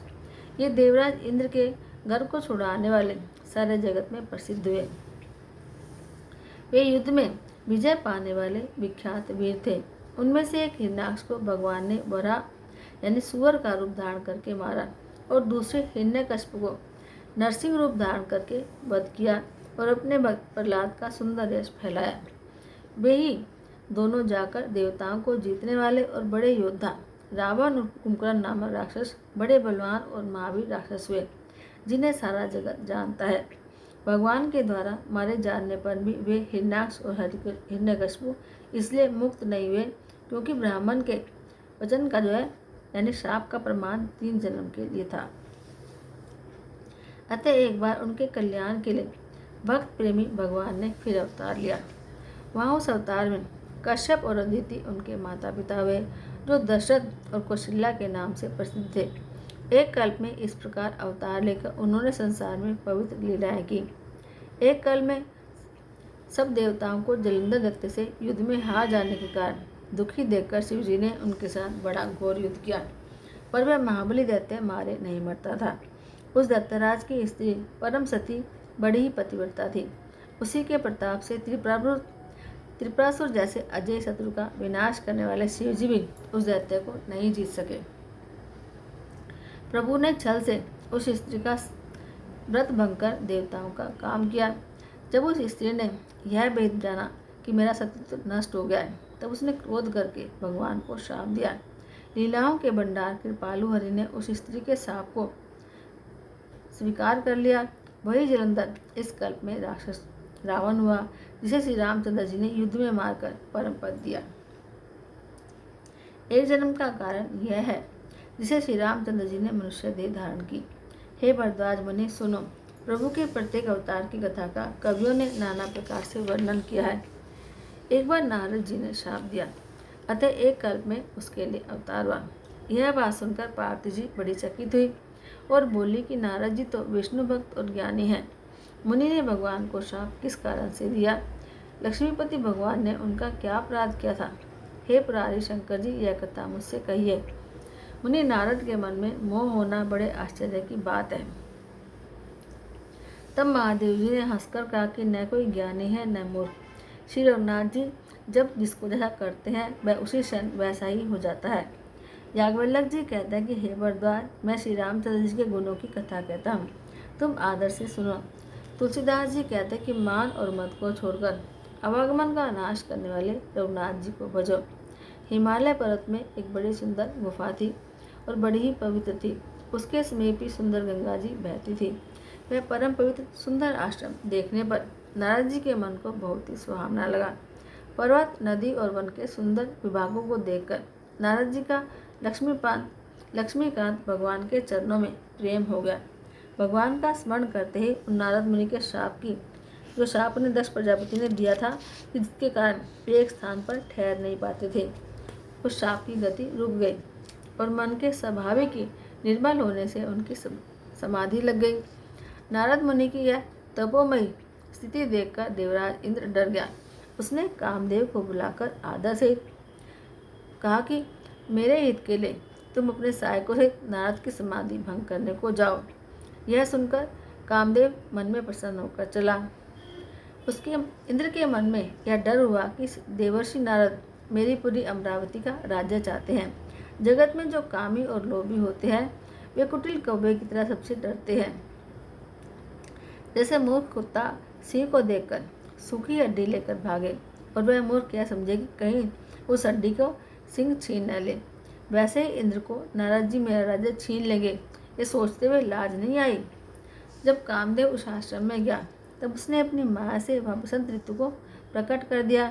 ये देवराज इंद्र के घर को छुड़ाने वाले सारे जगत में प्रसिद्ध हुए। वे युद्ध में विजय पाने वाले विख्यात वीर थे। उनमें से एक हिरण्याक्ष को भगवान ने वराह यानी सुअर का रूप धारण करके मारा और दूसरे हिरण्यकशिपु को नरसिंह रूप धारण करके वध किया और अपने भक्त प्रहलाद का सुंदर यश फैलाया। वे ही दोनों जाकर देवताओं को जीतने वाले और बड़े योद्धा रावण और कुंभकर्ण नामक राक्षस बड़े बलवान और महावीर राक्षस हुए, जिन्हें सारा जगत जानता है। भगवान के द्वारा मारे जाने पर भी वे हिरण्याक्ष और हिरण्यकशिपु इसलिए मुक्त नहीं हुए क्योंकि ब्राह्मण के वचन का यानी श्राप का प्रमाण 3 जन्म के लिए था। अतः एक बार उनके कल्याण के लिए भक्त प्रेमी भगवान ने फिर अवतार लिया। वहाँ उस अवतार में कश्यप और अदिति उनके माता पिता हुए, जो दशरथ और कौशल्या के नाम से प्रसिद्ध थे। एक कल्प में इस प्रकार अवतार लेकर उन्होंने संसार में पवित्र लीलाएं की। एक कल्प में सब देवताओं को जलंधर दत्त से युद्ध में हार जाने के कारण दुखी देखकर शिव जी ने उनके साथ बड़ा घोर युद्ध किया, पर वह महाबली दैत्य मारे नहीं मरता था। उस दत्तराज की स्त्री परम सती बड़ी ही पतिव्रता थी। उसी के प्रताप से त्रिपुरासुर जैसे अजय शत्रु का विनाश करने वाले शिव जी भी उस दैत्य को नहीं जीत सके। प्रभु ने छल से उस स्त्री का व्रत भंग कर देवताओं का काम किया। जब उस स्त्री ने यह भेद जाना कि मेरा सत्य नष्ट हो गया है, तब उसने क्रोध करके भगवान को श्राप दिया। लीलाओं के भंडार कृपालु हरि ने उस स्त्री के शाप को स्वीकार कर लिया। वही जलंधर इस कल्प में राक्षस रावण हुआ, जिसे श्री रामचंद्र जी ने युद्ध में मारकर परम पद दिया। एक जन्म का कारण यह है जिसे श्री रामचंद्र जी ने मनुष्य देह धारण की। हे भरद्वाज मुनि सुनो, प्रभु के प्रत्येक अवतार की कथा का कवियों ने नाना प्रकार से वर्णन किया है। एक बार नारद जी ने श्राप दिया, अतः एक कल्प में उसके लिए अवतार हुआ। यह बात सुनकर पार्वती जी बड़ी चकित हुई और बोली कि नारद जी तो विष्णु भक्त और ज्ञानी हैं। मुनि ने भगवान को श्राप किस कारण से दिया? लक्ष्मीपति भगवान ने उनका क्या अपराध किया था? हे पुरारी शंकर जी, यह कथा मुझसे कहिए। मुनि नारद के मन में मोह होना बड़े आश्चर्य की बात है। तब महादेव जी ने हंसकर कहा कि न कोई ज्ञानी है न मूर्ख। श्री रघुनाथ जी जब जिसको जैसा करते हैं वह उसी क्षण वैसा ही हो जाता है। याज्ञवल्क्य जी कहते हैं कि हे भरद्वाज, मैं श्री रामचंद्र जी के गुणों की कथा कहता हूँ, तुम आदर से सुनो। तुलसीदास जी कहते हैं कि मान और मत को छोड़कर आवागमन का नाश करने वाले रघुनाथ जी को भजो। हिमालय पर्वत में एक बड़ी सुंदर गुफा थी और बड़ी ही पवित्र थी। उसके समीप ही सुंदर गंगा जी बहती थी। वह परम पवित्र सुंदर आश्रम देखने पर नारद जी के मन को बहुत ही सुहावना लगा। पर्वत, नदी और वन के सुंदर विभागों को देखकर नारद जी का लक्ष्मीकांत भगवान के चरणों में प्रेम हो गया। भगवान का स्मरण करते ही नारद मुनि के जो शाप ने दक्ष प्रजापति ने दिया था, जिसके कारण वे एक स्थान पर ठहर नहीं पाते थे, उस शाप की गति रुक गई और मन के स्वाभाविक ही निर्मल होने से उनकी समाधि लग गई। नारद मुनि की यह तपोमयी स्थिति देखकर देवराज इंद्र डर गया। उसने कामदेव को बुलाकर आदर से कहा कि मेरे हित के लिए तुम अपने सहायकों से नारद की समाधि भंग करने को जाओ। यह सुनकर कामदेव मन में प्रसन्न होकर चला। उसके इंद्र के मन में यह डर हुआ कि देवर्षि नारद मेरी पूरी अमरावती का राज्य चाहते हैं। जगत में जो कामी और लोभी होते हैं वे कुटिल कौवे की तरह सबसे डरते हैं। जैसे मूर्ख कुत्ता सिंह को देखकर सूखी हड्डी लेकर भागे और वह मूर्ख क्या समझे कि कहीं उस हड्डी को सिंह छीन न ले, वैसे ही इंद्र को नारद जी मेरा राज्य छीन लेंगे ये सोचते हुए लाज नहीं आई। जब कामदेव उस आश्रम में गया तब उसने अपनी माया से वह बसंत ऋतु को प्रकट कर दिया।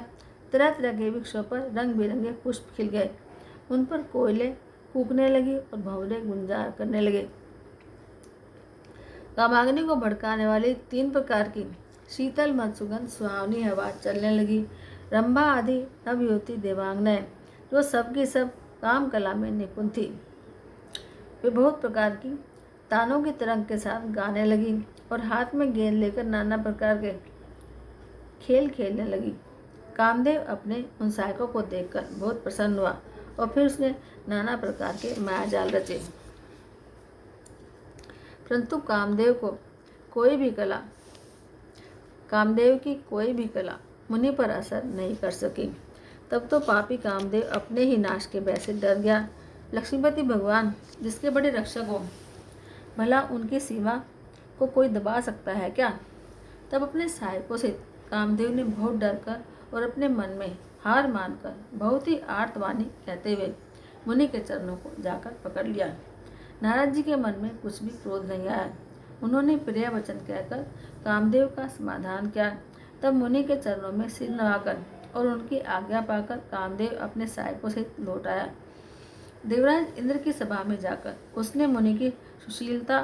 तरह तरह के वृक्षों पर रंग बिरंगे पुष्प खिल गए, उन पर कोयले कूकने लगी और भंवरे गुंजार करने लगे। कामाग्नि को भड़काने वाली 3 प्रकार की शीतल मद सुगंध सुहावनी हवा चलने लगी। रंभा आदि नवयुवती देवांगनाएं जो सबकी सब काम कला में निपुण थी, वे बहुत प्रकार की तानों की तरंग के साथ गाने लगी और हाथ में गेंद लेकर नाना प्रकार के खेल खेलने लगी। कामदेव अपने उन सहायकों को देखकर बहुत प्रसन्न हुआ और फिर उसने नाना प्रकार के मायाजाल रचे। परंतु कामदेव की कोई भी कला मुनि पर असर नहीं कर सकी। तब तो पापी कामदेव अपने ही नाश के भय से डर गया। लक्ष्मीपति भगवान जिसके बड़े रक्षक हो, भला उनकी सीमा को कोई दबा सकता है क्या? तब अपने सहायकों से कामदेव ने बहुत डर कर और अपने मन में हार मानकर बहुत ही आर्तवाणी कहते हुए मुनि के चरणों को जाकर पकड़ लिया। नारद जी के मन में कुछ भी क्रोध नहीं आया। उन्होंने प्रिय वचन कहकर कामदेव का समाधान किया। तब मुनि के चरणों में सिर नवाकर और उनकी आज्ञा पाकर कामदेव अपने सहायकों से लौट आया। देवराज इंद्र की सभा में जाकर उसने मुनि की सुशीलता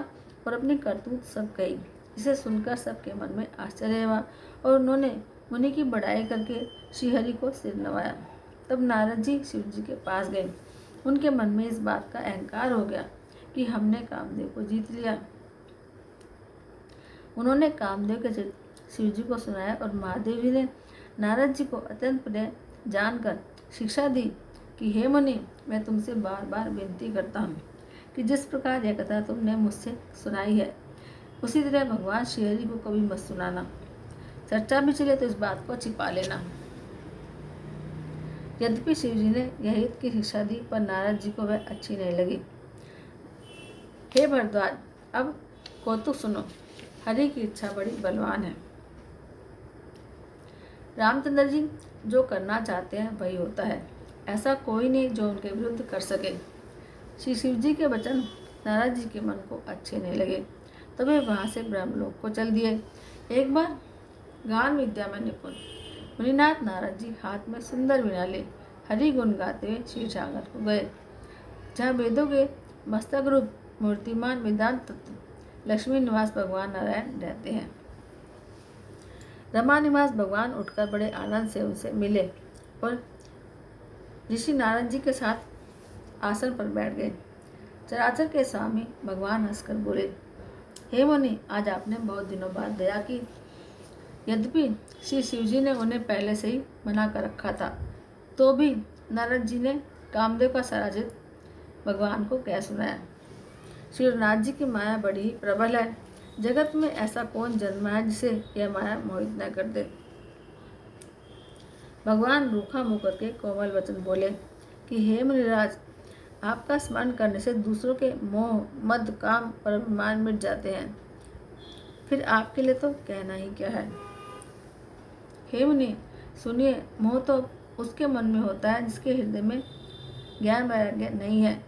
और अपनी करतूत सब कही। इसे सुनकर सबके मन में आश्चर्य हुआ और उन्होंने मुनि की बड़ाई करके श्रीहरि को सिर नवाया। तब नारद जी शिव जी के पास गए। उनके मन में इस बात का अहंकार हो गया कि हमने कामदेव को जीत लिया। उन्होंने कामदेव के चित्र शिव जी को सुनाया और महादेव जी ने नारद जी को अत्यंत प्रिय जानकर शिक्षा दी कि हे मुनि, मैं तुमसे बार बार विनती करता हूँ कि जिस प्रकार यह कथा तुमने मुझसे सुनाई है उसी तरह भगवान श्रीहरि को कभी मत सुनाना। चर्चा भी चले तो इस बात को छिपा लेना। यद्यपि शिव जी ने यह हित की शिक्षा दी पर नारद जी को वह अच्छी नहीं लगी। हे भरद्वाज, अब कौतुक सुनो। हरि की इच्छा बड़ी बलवान है। रामचंद्र जी जो करना चाहते हैं वही होता है। ऐसा कोई नहीं जो उनके विरुद्ध कर सके। श्री शिव जी के वचन नारद जी के मन को अच्छे नहीं लगे, तो वे वहाँ से ब्रह्मलोक को चल दिए। एक बार गान विद्या में निपुण मुनिनाथ नारद जी हाथ में सुंदर वीणा ले हरि गुण गाते हुए क्षीर सागर को गए, जहाँ वेदों के मस्तक रूप मूर्तिमान वेदांत तत्व लक्ष्मी निवास भगवान नारायण रहते हैं। रमा निवास भगवान उठकर बड़े आनंद से उनसे मिले और ऋषि नारद जी के साथ आसन पर बैठ गए। चराचर के स्वामी भगवान हंसकर बोले, हे मुनि, आज आपने बहुत दिनों बाद दया की। यद्यपि श्री शिव जी ने उन्हें पहले से ही मना कर रखा था, तो भी नारद जी ने कामदेव का सारा जित भगवान को कह सुनाया। श्री रघुनाथ जी की माया बड़ी ही प्रबल है। जगत में ऐसा कौन जन्मा है जिसे यह माया मोहित न कर दे। भगवान रूखा मुँह करके कोमल वचन बोले कि हे मुनिराज, आपका स्मरण करने से दूसरों के मोह, मद, काम और अभिमान मिट जाते हैं। फिर आपके लिए तो कहना ही क्या है। हे मुनि, सुनिए, मोह तो उसके मन में होता है जिसके हृदय में ज्ञान वैराग्य नहीं है।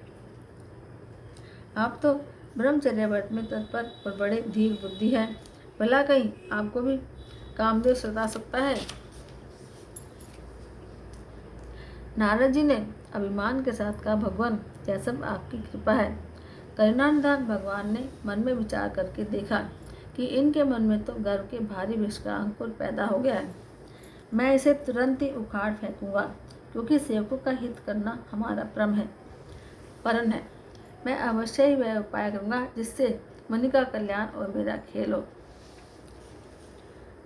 आप तो ब्रह्मचर्य व्रत में तत्पर और बड़े धीर बुद्धि है। भला कहीं आपको भी कामदेव सता सकता है। नारद जी ने अभिमान के साथ कहा, भगवान, यह सब आपकी कृपा है। करुणानिधान भगवान ने मन में विचार करके देखा कि इनके मन में तो गर्व के भारी विष का अंकुर पैदा हो गया है। मैं इसे तुरंत ही उखाड़ फेंकूंगा, क्योंकि सेवकों का हित करना हमारा परम है। मैं अवश्य ही वह उपाय करूंगा जिससे मुनि का कल्याण और मेरा खेल हो।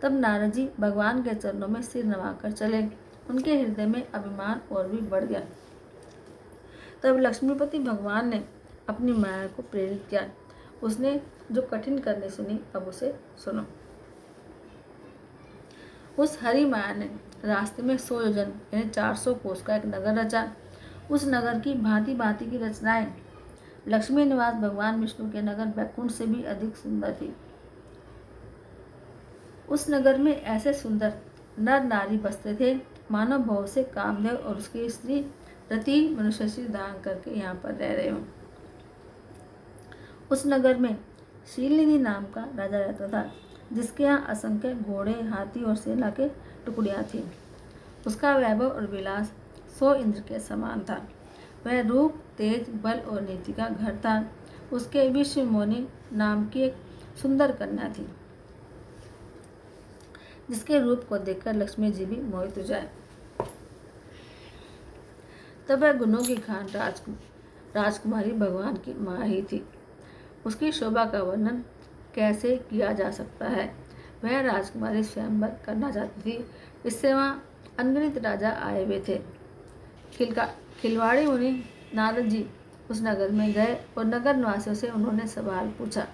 तब नारद जी भगवान के चरणों में सिर नवाकर चले। उनके हृदय में अभिमान और भी बढ़ गया। तब लक्ष्मीपति भगवान ने अपनी माया को प्रेरित किया। उसने जो कठिन करनी सुनी, अब उसे सुनो। उस हरि माया ने रास्ते में 100 योजन यानी 400 कोस का एक नगर रचा। उस नगर की भांति भांति की रचनाएं लक्ष्मी निवास भगवान विष्णु के नगर बैकुंठ से भी अधिक सुंदर थी। उस नगर में ऐसे सुंदर नर नारी बसते थे मानव भाव से कामदेव और उसकी स्त्री रति मनुष्य शरीर धारण करके यहाँ पर रह रहे हों। उस नगर में शीलनिधि नाम का राजा रहता था, जिसके यहाँ असंख्य घोड़े, हाथी और सेना के टुकड़ियाँ थीं। उसका वैभव और विलास 100 इंद्र के समान था। वह रूप, तेज, बल और नीति का घर था। उसके विश्वमोनि नाम की एक सुंदर कन्या थी, जिसके रूप को देखकर लक्ष्मी जी भी मोहित हो जाए। तब वह गुणों की खान राजकुमारी भगवान की माँ ही थी। उसकी शोभा का वर्णन कैसे किया जा सकता है। वह राजकुमारी स्वयंवर करना चाहती थी, इससे वहाँ अनगिनत राजा आए हुए थे। खिलवाड़ी मुनि नारद जी उस नगर में गए और नगर निवासियों से उन्होंने सवाल पूछा।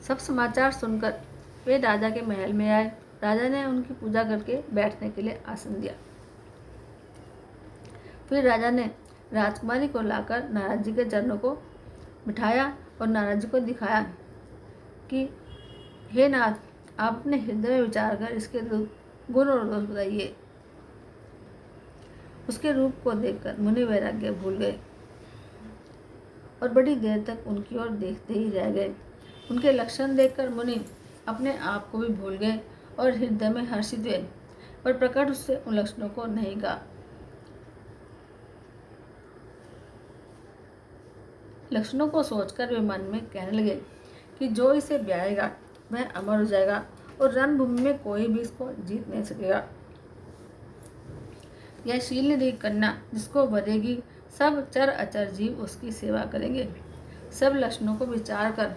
सब समाचार सुनकर वे राजा के महल में आए। राजा ने उनकी पूजा करके बैठने के लिए आसन दिया। फिर राजा ने राजकुमारी को लाकर नारद जी के चरणों को बिठाया और नारद जी को दिखाया कि हे नाथ, आप अपने हृदय में विचार कर इसके गुण और दोष बताइए। उसके रूप को देखकर मुनि वैराग्य भूल गए और बड़ी देर तक उनकी ओर देखते ही रह गए। उनके लक्षण देखकर मुनि अपने आप को भी भूल गए और हृदय में हर्षित हुए, पर प्रकट उससे उन लक्षणों को नहीं कहा। लक्षणों को सोचकर वे मन में कहने लगे कि जो इसे ब्याहेगा वह अमर हो जाएगा और रणभूमि में कोई भी इसको जीत नहीं सकेगा। यह शीलनिधि कन्या जिसको वरेगी, सब चर अचर जीव उसकी सेवा करेंगे। सब लक्षणों को विचार कर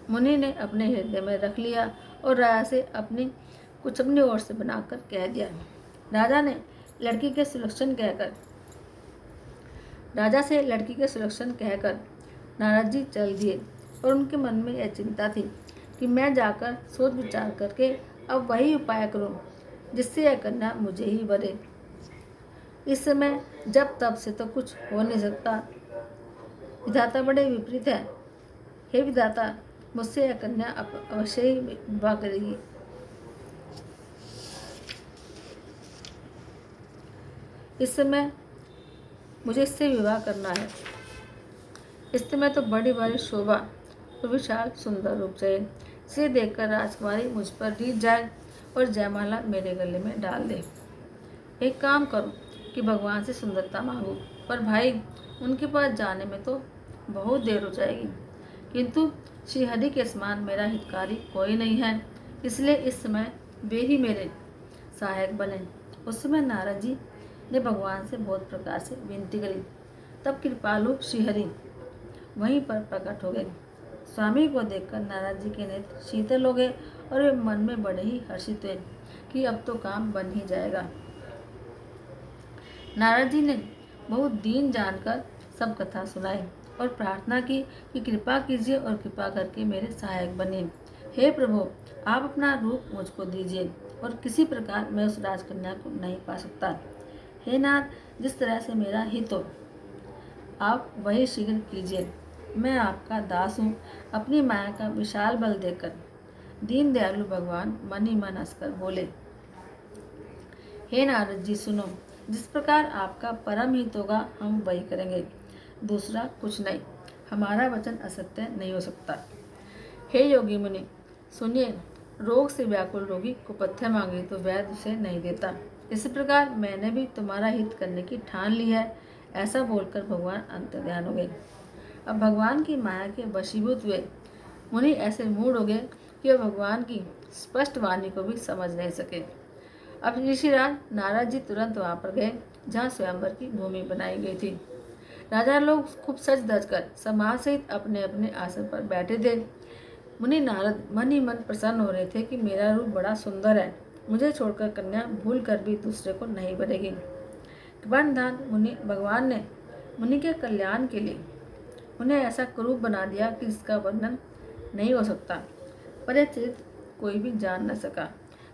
मुनि ने अपने हृदय में रख लिया और राजा से अपनी ओर से बनाकर कह दिया। राजा से लड़की के सुलक्षण कहकर नारद जी चल दिए और उनके मन में यह चिंता थी कि मैं जाकर सोच विचार करके अब वही उपाय करूं जिससे यह कन्या मुझे ही वरे। इस समय जब तब से तो कुछ हो नहीं सकता। विधाता बड़े विपरीत है। हे विधाता, मुझसे यह कन्या अवश्य ही विवाह करेगी। इस समय मुझे इससे विवाह करना है। इस समय तो बड़ी बड़ी शोभा और विशाल सुंदर रूप से इसे देखकर राजकुमारी मुझ पर रीझ जाए और जयमाला मेरे गले में डाल दे। एक काम करो कि भगवान से सुंदरता मांगो, पर भाई उनके पास जाने में तो बहुत देर हो जाएगी। किंतु श्री हरि के समान मेरा हितकारी कोई नहीं है, इसलिए इस समय वे ही मेरे सहायक बने। उस समय नारद जी ने भगवान से बहुत प्रकार से विनती करी। तब कृपालु श्रीहरि वहीं पर प्रकट हो गए। स्वामी को देखकर नारद जी के नेत्र शीतल हो गए और वे मन में बड़े ही हर्षित हुए कि अब तो काम बन ही जाएगा। नारद जी ने बहुत दीन जानकर सब कथा सुनाई और प्रार्थना की कि कृपा कीजिए और कृपा करके मेरे सहायक बने। हे प्रभु, आप अपना रूप मुझको दीजिए और किसी प्रकार मैं उस राजकन्या को नहीं पा सकता। हे नाथ, जिस तरह से मेरा हित हो आप वही शीघ्र कीजिए। मैं आपका दास हूँ। अपनी माया का विशाल बल देकर दीन दयालु भगवान मन ही मन हंसकर बोले, हे नारद जी सुनो, जिस प्रकार आपका परम हित होगा हम वही करेंगे, दूसरा कुछ नहीं। हमारा वचन असत्य नहीं हो सकता। हे योगी मुनि सुनिए, रोग से व्याकुल रोगी कुपथ्य मांगे तो वैद्य उसे नहीं देता। इसी प्रकार मैंने भी तुम्हारा हित करने की ठान ली है। ऐसा बोलकर भगवान अंतर्ध्यान हो गए। अब भगवान की माया के वशीभूत हुए मुनि ऐसे मूड हो गए कि वह भगवान की स्पष्ट वाणी को भी समझ नहीं सके। अब ऋषिराज नारद जी तुरंत वहां पर गए जहाँ स्वयंवर की भूमि बनाई गई थी। राजा लोग खूब सज धज कर समाज सहित अपने अपने आसन पर बैठे थे। मुनि नारद मन ही मन प्रसन्न हो रहे थे कि मेरा रूप बड़ा सुंदर है, मुझे छोड़कर कन्या भूल कर भी दूसरे को नहीं बनेगी। कृपानिधान भगवान ने मुनि के कल्याण के लिए उन्हें ऐसा कुरूप बना दिया कि इसका वर्णन नहीं हो सकता, पर यह चरित्र कोई भी जान न सका।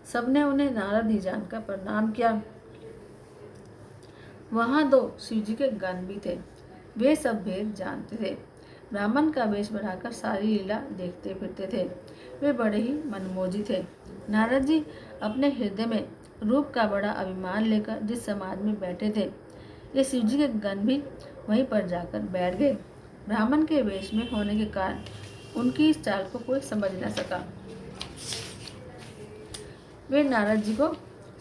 सबने उन्हें नारद ही जानकर प्रणाम किया। वहां 2 शिवजी के गण भी थे। वे सब भेद जानते थे। ब्राह्मण का वेश बनाकर सारी लीला देखते फिरते थे। वे बड़े ही मनमोजी थे। नारद जी अपने हृदय में रूप का बड़ा अभिमान लेकर जिस समाज में बैठे थे, ये शिवजी के गण भी वहीं पर जाकर बैठ गए। ब्राह्मण के वेश में होने के कारण उनकी इस चाल को कोई समझ न सका। वे नारद जी को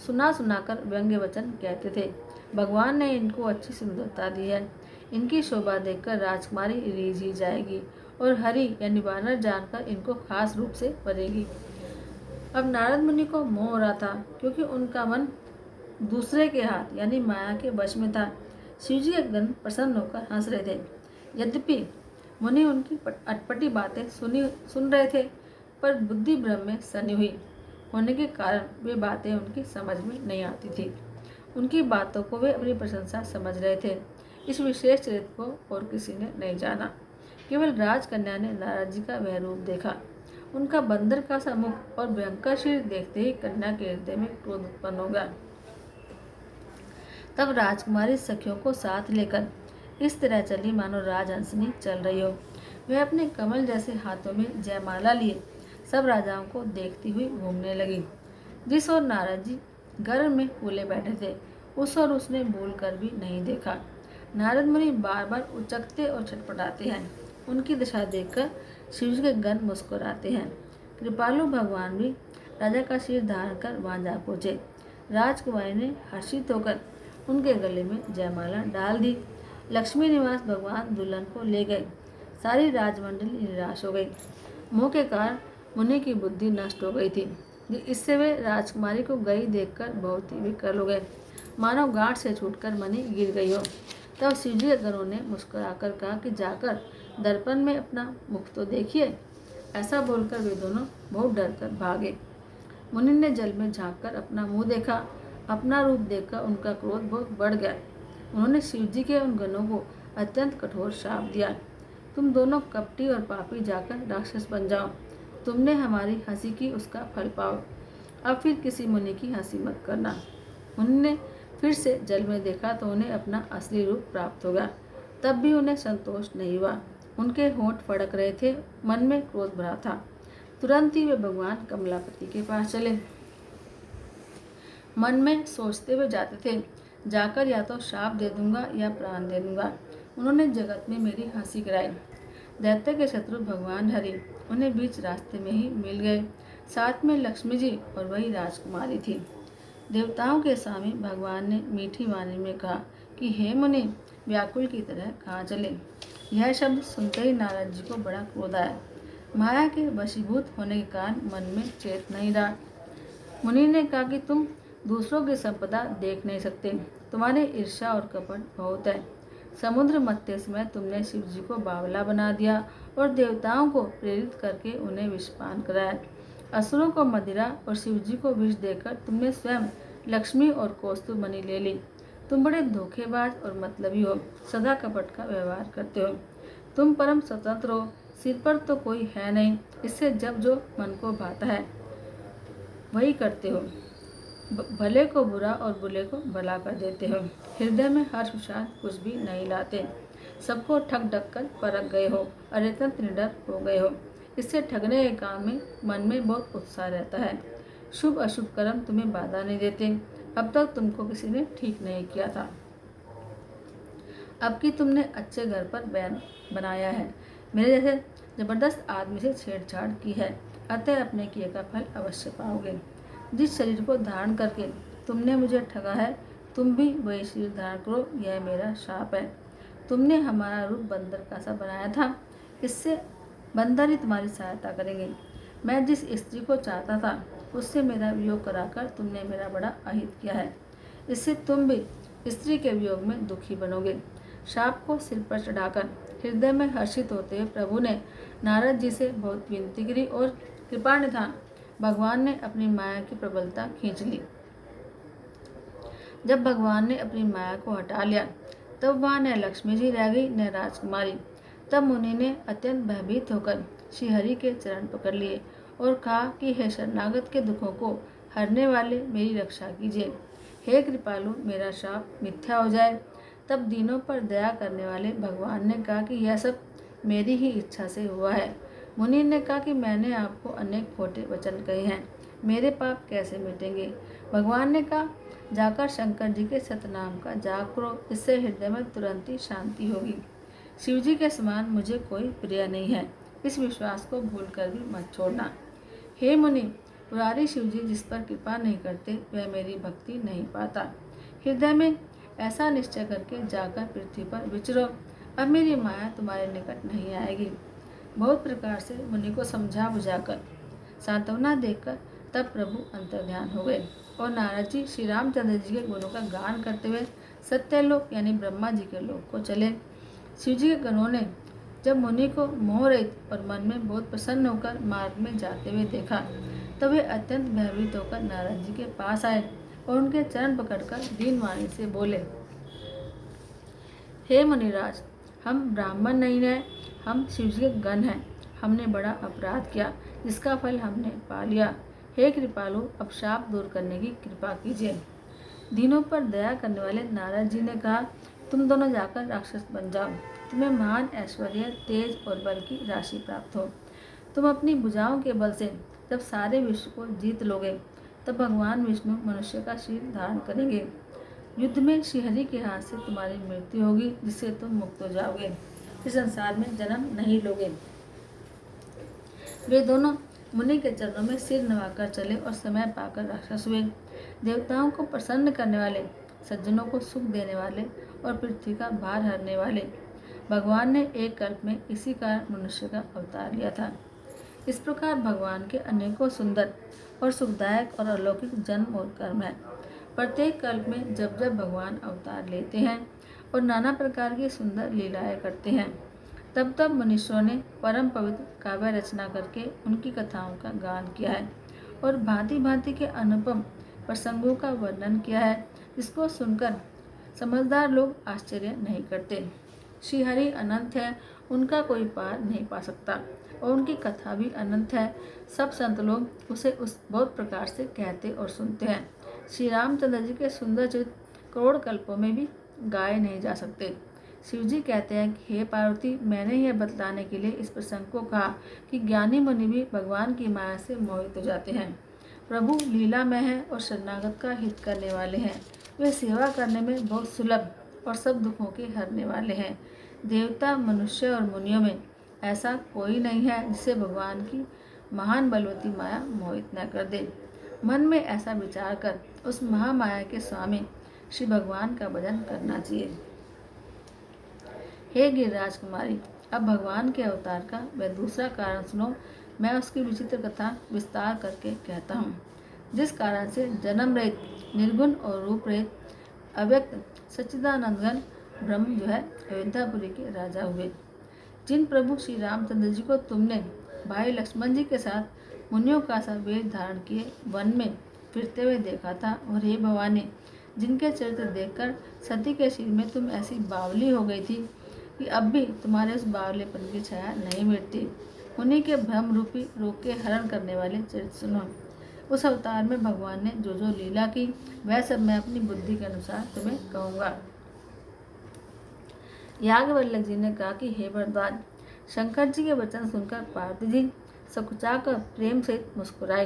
सुना सुनाकर व्यंग्य वचन कहते थे। भगवान ने इनको अच्छी सुंदरता दी है, इनकी शोभा देखकर राजकुमारी रीझ ही जाएगी और हरि यानी वानर जानकर इनको खास रूप से वरेगी। अब नारद मुनि को मोह हो रहा था, क्योंकि उनका मन दूसरे के हाथ यानी माया के वश में था। शिवजी के गण प्रसन्न होकर हंस रहे थे। यद्यपि मुनि उनकी अटपटी बातें सुन रहे थे, पर बुद्धि भ्रम में सनी हुई। होने के कारण वे बातें उनकी समझ में नहीं आती थी। उनकी बातों को वे अपनी प्रशंसा समझ रहे थे। इस विशेष चरित्र को और किसी ने नहीं जाना। केवल राजकन्या ने नारद जी का वह रूप देखा। उनका बंदर का सा मुख और भयंकर शरीर देखते ही कन्या के हृदय में क्रोध उत्पन्न हो गया। तब राजकुमारी सखियों को साथ लेकर इस तरह चली मानो राजहंसनी चल रही हो। वह अपने कमल जैसे हाथों में जयमाला लिए सब राजाओं को देखती हुई घूमने लगी। जिस ओर नारद जी गर्भ में फूले बैठे थे उस ओर उसने भूल कर भी नहीं देखा। नारद मुनि बार बार उचकते और छटपटाते हैं। उनकी दशा देखकर शिव जी के गण मुस्कुराते हैं। कृपालु भगवान भी राजा का सिर धारण कर वहां जा पहुंचे। राजकुमारी ने हर्षित होकर उनके गले में जयमाला डाल दी। लक्ष्मी निवास भगवान दुल्हन को ले गए। सारी राजमंडली निराश हो गई। मोह के कारण मुनि की बुद्धि नष्ट हो गई थी। इससे वे राजकुमारी को गई देखकर बहुत ही विकल हो गए, मानो गांठ से छूटकर मणि गिर गई हो। तब शिवजी के गणों ने मुस्कुराकर कहा कि जाकर दर्पण में अपना मुख तो देखिए। ऐसा बोलकर वे दोनों बहुत डरकर भागे। मुनि ने जल में झांककर अपना मुंह देखा। अपना रूप देखकर उनका क्रोध बहुत बढ़ गया। उन्होंने शिवजी के उन गणों को अत्यंत कठोर श्राप दिया। तुम दोनों कपटी और पापी जाकर राक्षस बन जाओ। तुमने हमारी हंसी की उसका फल पाओ। अब फिर किसी मुनि की हंसी मत करना। मुनि ने फिर से जल में देखा तो उन्हें अपना असली रूप प्राप्त हो गया। तब भी उन्हें संतोष नहीं हुआ। उनके होंठ फड़क रहे थे, मन में क्रोध भरा था। तुरंत ही वे भगवान कमलापति के पास चले। मन में सोचते हुए जाते थे, जाकर या तो शाप दे दूंगा या प्राण दे दूंगा। उन्होंने जगत में मेरी हंसी कराई। दैत्य के शत्रु भगवान हरि उन्हें बीच रास्ते में ही मिल गए। साथ में लक्ष्मी जी और वही राजकुमारी थी। देवताओं के स्वामी भगवान ने मीठी वाणी में कहा कि हे मुनि, व्याकुल की तरह कहाँ चले। यह शब्द सुनते ही नारद जी को बड़ा क्रोध आया। माया के वशीभूत होने के कारण मन में चेत नहीं रहा। मुनि ने कहा कि तुम दूसरों की संपदा देख नहीं सकते। तुम्हारे ईर्ष्या और कपट बहुत है। समुद्र मथते समय तुमने शिव जी को बावला बना दिया और देवताओं को प्रेरित करके उन्हें विषपान कराया। असुरों को मदिरा और शिव जी को विष देकर तुमने स्वयं लक्ष्मी और कौस्तुभ मणि ले ली। तुम बड़े धोखेबाज और मतलबी हो, सदा कपट का व्यवहार करते हो। तुम परम स्वतंत्र हो, सिर पर तो कोई है नहीं, इससे जब जो मन को भाता है वही करते हो। भले को बुरा और बुरे को भला कर देते हो। हृदय में हर्ष विषाद कुछ भी नहीं लाते। सबको ठग ढक कर परख गए हो और अत्यंत निडर हो गए हो। इससे ठगने के काम में मन में बहुत उत्साह रहता है। शुभ अशुभ कर्म तुम्हें बाधा नहीं देते। अब तक तुमको किसी ने ठीक नहीं किया था, अब कि तुमने अच्छे घर पर बैन बनाया है। मेरे जैसे जबरदस्त आदमी से छेड़छाड़ की है, अतः अपने किए का फल अवश्य पाओगे। जिस शरीर को धारण करके तुमने मुझे ठगा है, तुम भी वही शरीर धारण करो, यह मेरा शाप है। तुमने हमारा रूप बंदर का सा बनाया था, इससे बंदर ही तुम्हारी सहायता करेंगे। मैं जिस स्त्री को चाहता था उससे मेरा वियोग कराकर तुमने मेरा बड़ा अहित किया है। इससे तुम भी स्त्री के वियोग में दुखी बनोगे। शाप को सिर पर चढ़ाकर हृदय में हर्षित होते हुए प्रभु ने नारद जी से बहुत विनती करी और कृपा निधान भगवान ने अपनी माया की प्रबलता खींच ली। जब भगवान ने अपनी माया को हटा लिया तब वहाँ न लक्ष्मी जी रह गई न राजकुमारी। तब मुनि ने अत्यंत भयभीत होकर श्रीहरि के चरण पकड़ लिए और कहा कि हे शरणागत के दुखों को हरने वाले, मेरी रक्षा कीजिए। हे कृपालु, मेरा शाप मिथ्या हो जाए। तब दीनों पर दया करने वाले भगवान ने कहा कि यह सब मेरी ही इच्छा से हुआ है। मुनि ने कहा कि मैंने आपको अनेक खोटे वचन कहे हैं, मेरे पाप कैसे मिटेंगे। भगवान ने कहा, जाकर शंकर जी के सतनाम का जाप करो, इससे हृदय में तुरंत ही शांति होगी। शिव जी के समान मुझे कोई प्रिय नहीं है, इस विश्वास को भूलकर भी मत छोड़ना। हे मुनि, पुरारी शिव जी जिस पर कृपा नहीं करते वह मेरी भक्ति नहीं पाता। हृदय में ऐसा निश्चय करके जाकर पृथ्वी पर विचरो, अब मेरी माया तुम्हारे निकट नहीं आएगी। बहुत प्रकार से मुनि को समझा बुझाकर सांत्वना देकर तब प्रभु अंतर्ध्यान हो गए और नारद जी श्री रामचंद्र जी के गुणों का गान करते हुए सत्यलोक यानी ब्रह्मा जी के लोक को चले। शिव जी के गणों ने जब मुनि को मोह रहित और मन में बहुत प्रसन्न होकर मार्ग में जाते हुए देखा तब वे अत्यंत भयभीत होकर नारद जी के पास आए और उनके चरण पकड़कर दीन वाणी से बोले, हे मुनिराज, हम ब्राह्मण नहीं हैं, हम शिव जी के गण हैं। हमने बड़ा अपराध किया जिसका फल हमने पा लिया। हे कृपालु, अब शाप दूर करने की कृपा कीजिए। दीनों पर दया करने वाले नारद जी ने कहा, तुम दोनों जाकर राक्षस बन जाओ। तुम्हें महान ऐश्वर्य, तेज और बल की राशि प्राप्त हो। तुम अपनी भुजाओं के बल से जब सारे विश्व को जीत लोगे, तब भगवान विष्णु मनुष्य का शरीर धारण करेंगे। युद्ध में श्रीहरि के हाथ से तुम्हारी मृत्यु होगी, जिससे तुम मुक्त हो जाओगे, फिर संसार में जन्म नहीं लोगे। वे दोनों मुनि के चरणों में सिर नवाकर चले और समय पाकर राक्षस हुए। देवताओं को प्रसन्न करने वाले, सज्जनों को सुख देने वाले और पृथ्वी का भार हरने वाले भगवान ने एक कल्प में इसी कारण मनुष्य का अवतार लिया था। इस प्रकार भगवान के अनेकों सुंदर और सुखदायक और अलौकिक जन्म और कर्म है। प्रत्येक कल्प में जब जब भगवान अवतार लेते हैं और नाना प्रकार की सुंदर लीलाएं करते हैं, तब तब मनुष्यों ने परम पवित्र काव्य रचना करके उनकी कथाओं का गान किया है और भांति भांति के अनुपम प्रसंगों का वर्णन किया है, जिसको सुनकर समझदार लोग आश्चर्य नहीं करते। श्रीहरि अनंत है, उनका कोई पार नहीं पा सकता और उनकी कथा भी अनंत है। सब संत लोग उसे उस बहुत प्रकार से कहते और सुनते हैं। श्री रामचंद्र जी के सुंदर चरित्र करोड़ कल्पों में भी गाए नहीं जा सकते। शिव जी कहते हैं कि हे पार्वती, मैंने यह बतलाने के लिए इस प्रसंग को कहा कि ज्ञानी मुनि भी भगवान की माया से मोहित हो जाते हैं। प्रभु लीला में है और शरणागत का हित करने वाले हैं। वे सेवा करने में बहुत सुलभ और सब दुखों के हरने वाले हैं। देवता, मनुष्य और मुनियों में ऐसा कोई नहीं है जिसे भगवान की महान बलवती माया मोहित न कर दे। मन में ऐसा विचार कर उस महामाया के स्वामी श्री भगवान का भजन करना चाहिए। हे गिरिराज कुमारी, अब भगवान के अवतार का वह दूसरा कारण सुनो। मैं उसकी विचित्र कथा विस्तार करके कहता हूँ, जिस कारण से जन्म रहित, निर्गुण और रूप रहित, अव्यक्त सच्चिदानंदघन ब्रह्म जो है अयोध्यापुरी के राजा हुए। जिन प्रभु श्री रामचंद्र जी को तुमने भाई लक्ष्मण जी के साथ मुनियों का सा वेश धारण किए वन में फिरते हुए देखा था, और हे भवानी, जिनके चरित्र देखकर सती के सिर में तुम ऐसी बावली हो गई थी कि अब भी तुम्हारे उस बावलेपन की छाया नहीं मिटती, उन्हीं के भ्रम रूपी रोग के हरण करने वाले चरित्र सुनो। उस अवतार में भगवान ने जो जो लीला की, वह सब मैं अपनी बुद्धि के अनुसार तुम्हें कहूँगा। याज्ञवल्क्य जी ने कहा कि हे भरद्वाज, शंकर जी के वचन सुनकर पार्वती जी सकुचाकर प्रेम सहित मुस्कुराई।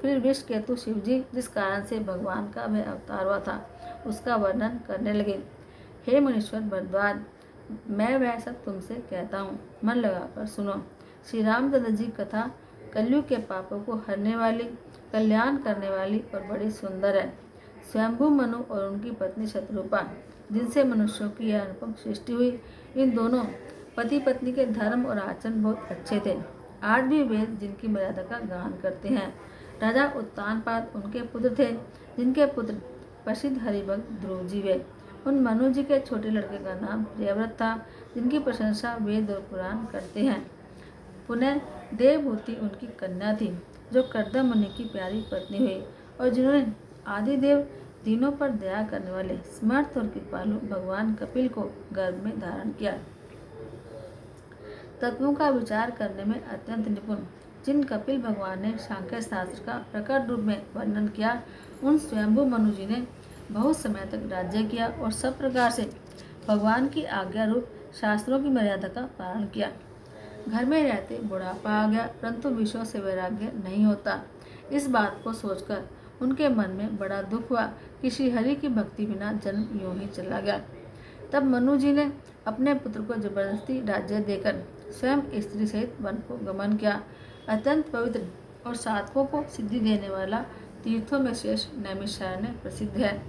फिर विषकेतु शिव जी जिस कारण से भगवान का वह अवतार हुआ था, उसका वर्णन करने लगे। हे मुनीश्वर भरद्वाज, मैं वह सब तुमसे कहता हूँ, मन लगाकर सुनो। श्री रामचंद्र जी कथा कलयुग के पापों को हरने वाली, कल्याण करने वाली और बड़ी सुंदर है। स्वयंभू मनु और उनकी पत्नी शत्रुपा, जिनसे मनुष्यों की यह अनुपम सृष्टि हुई, इन दोनों पति पत्नी के धर्म और आचरण बहुत अच्छे थे। आज भी वेद जिनकी मर्यादा का गान करते हैं। राजा उत्तानपाद उनके पुत्र थे, जिनके पुत्र प्रसिद्ध हरिभक्त ध्रुव जी वे। उन मनु जी के छोटे लड़के का नाम प्रियव्रत था, जिनकी प्रशंसा वेद और पुराण करते हैं। पुनः देवभूति उनकी कन्या थी, जो कर्दम मुनि की प्यारी पत्नी हुई, और जिन्होंने आदिदेव दीनों पर दया करने वाले समर्थ और कृपालु भगवान कपिल को गर्भ में धारण किया। तत्वों का विचार करने में अत्यंत निपुण जिन कपिल भगवान ने सांख्य शास्त्र का प्रकट रूप में वर्णन किया, उन स्वयंभू मनु जी ने बहुत समय तक राज्य किया और सब प्रकार से भगवान की आज्ञा रूप शास्त्रों की मर्यादा का पालन किया। घर में रहते बुढ़ापा आ गया, परंतु विषयों से वैराग्य नहीं होता। इस बात को सोचकर उनके मन में बड़ा दुख हुआ कि श्रीहरि की भक्ति बिना जन्म यूं ही चला गया। तब मनु जी ने अपने पुत्र को जबरदस्ती राज्य देकर स्वयं स्त्री सहित वन को गमन किया। अत्यंत पवित्र और साधकों को सिद्धि देने वाला तीर्थों में श्रेष्ठ नैमिषारण्य प्रसिद्ध है।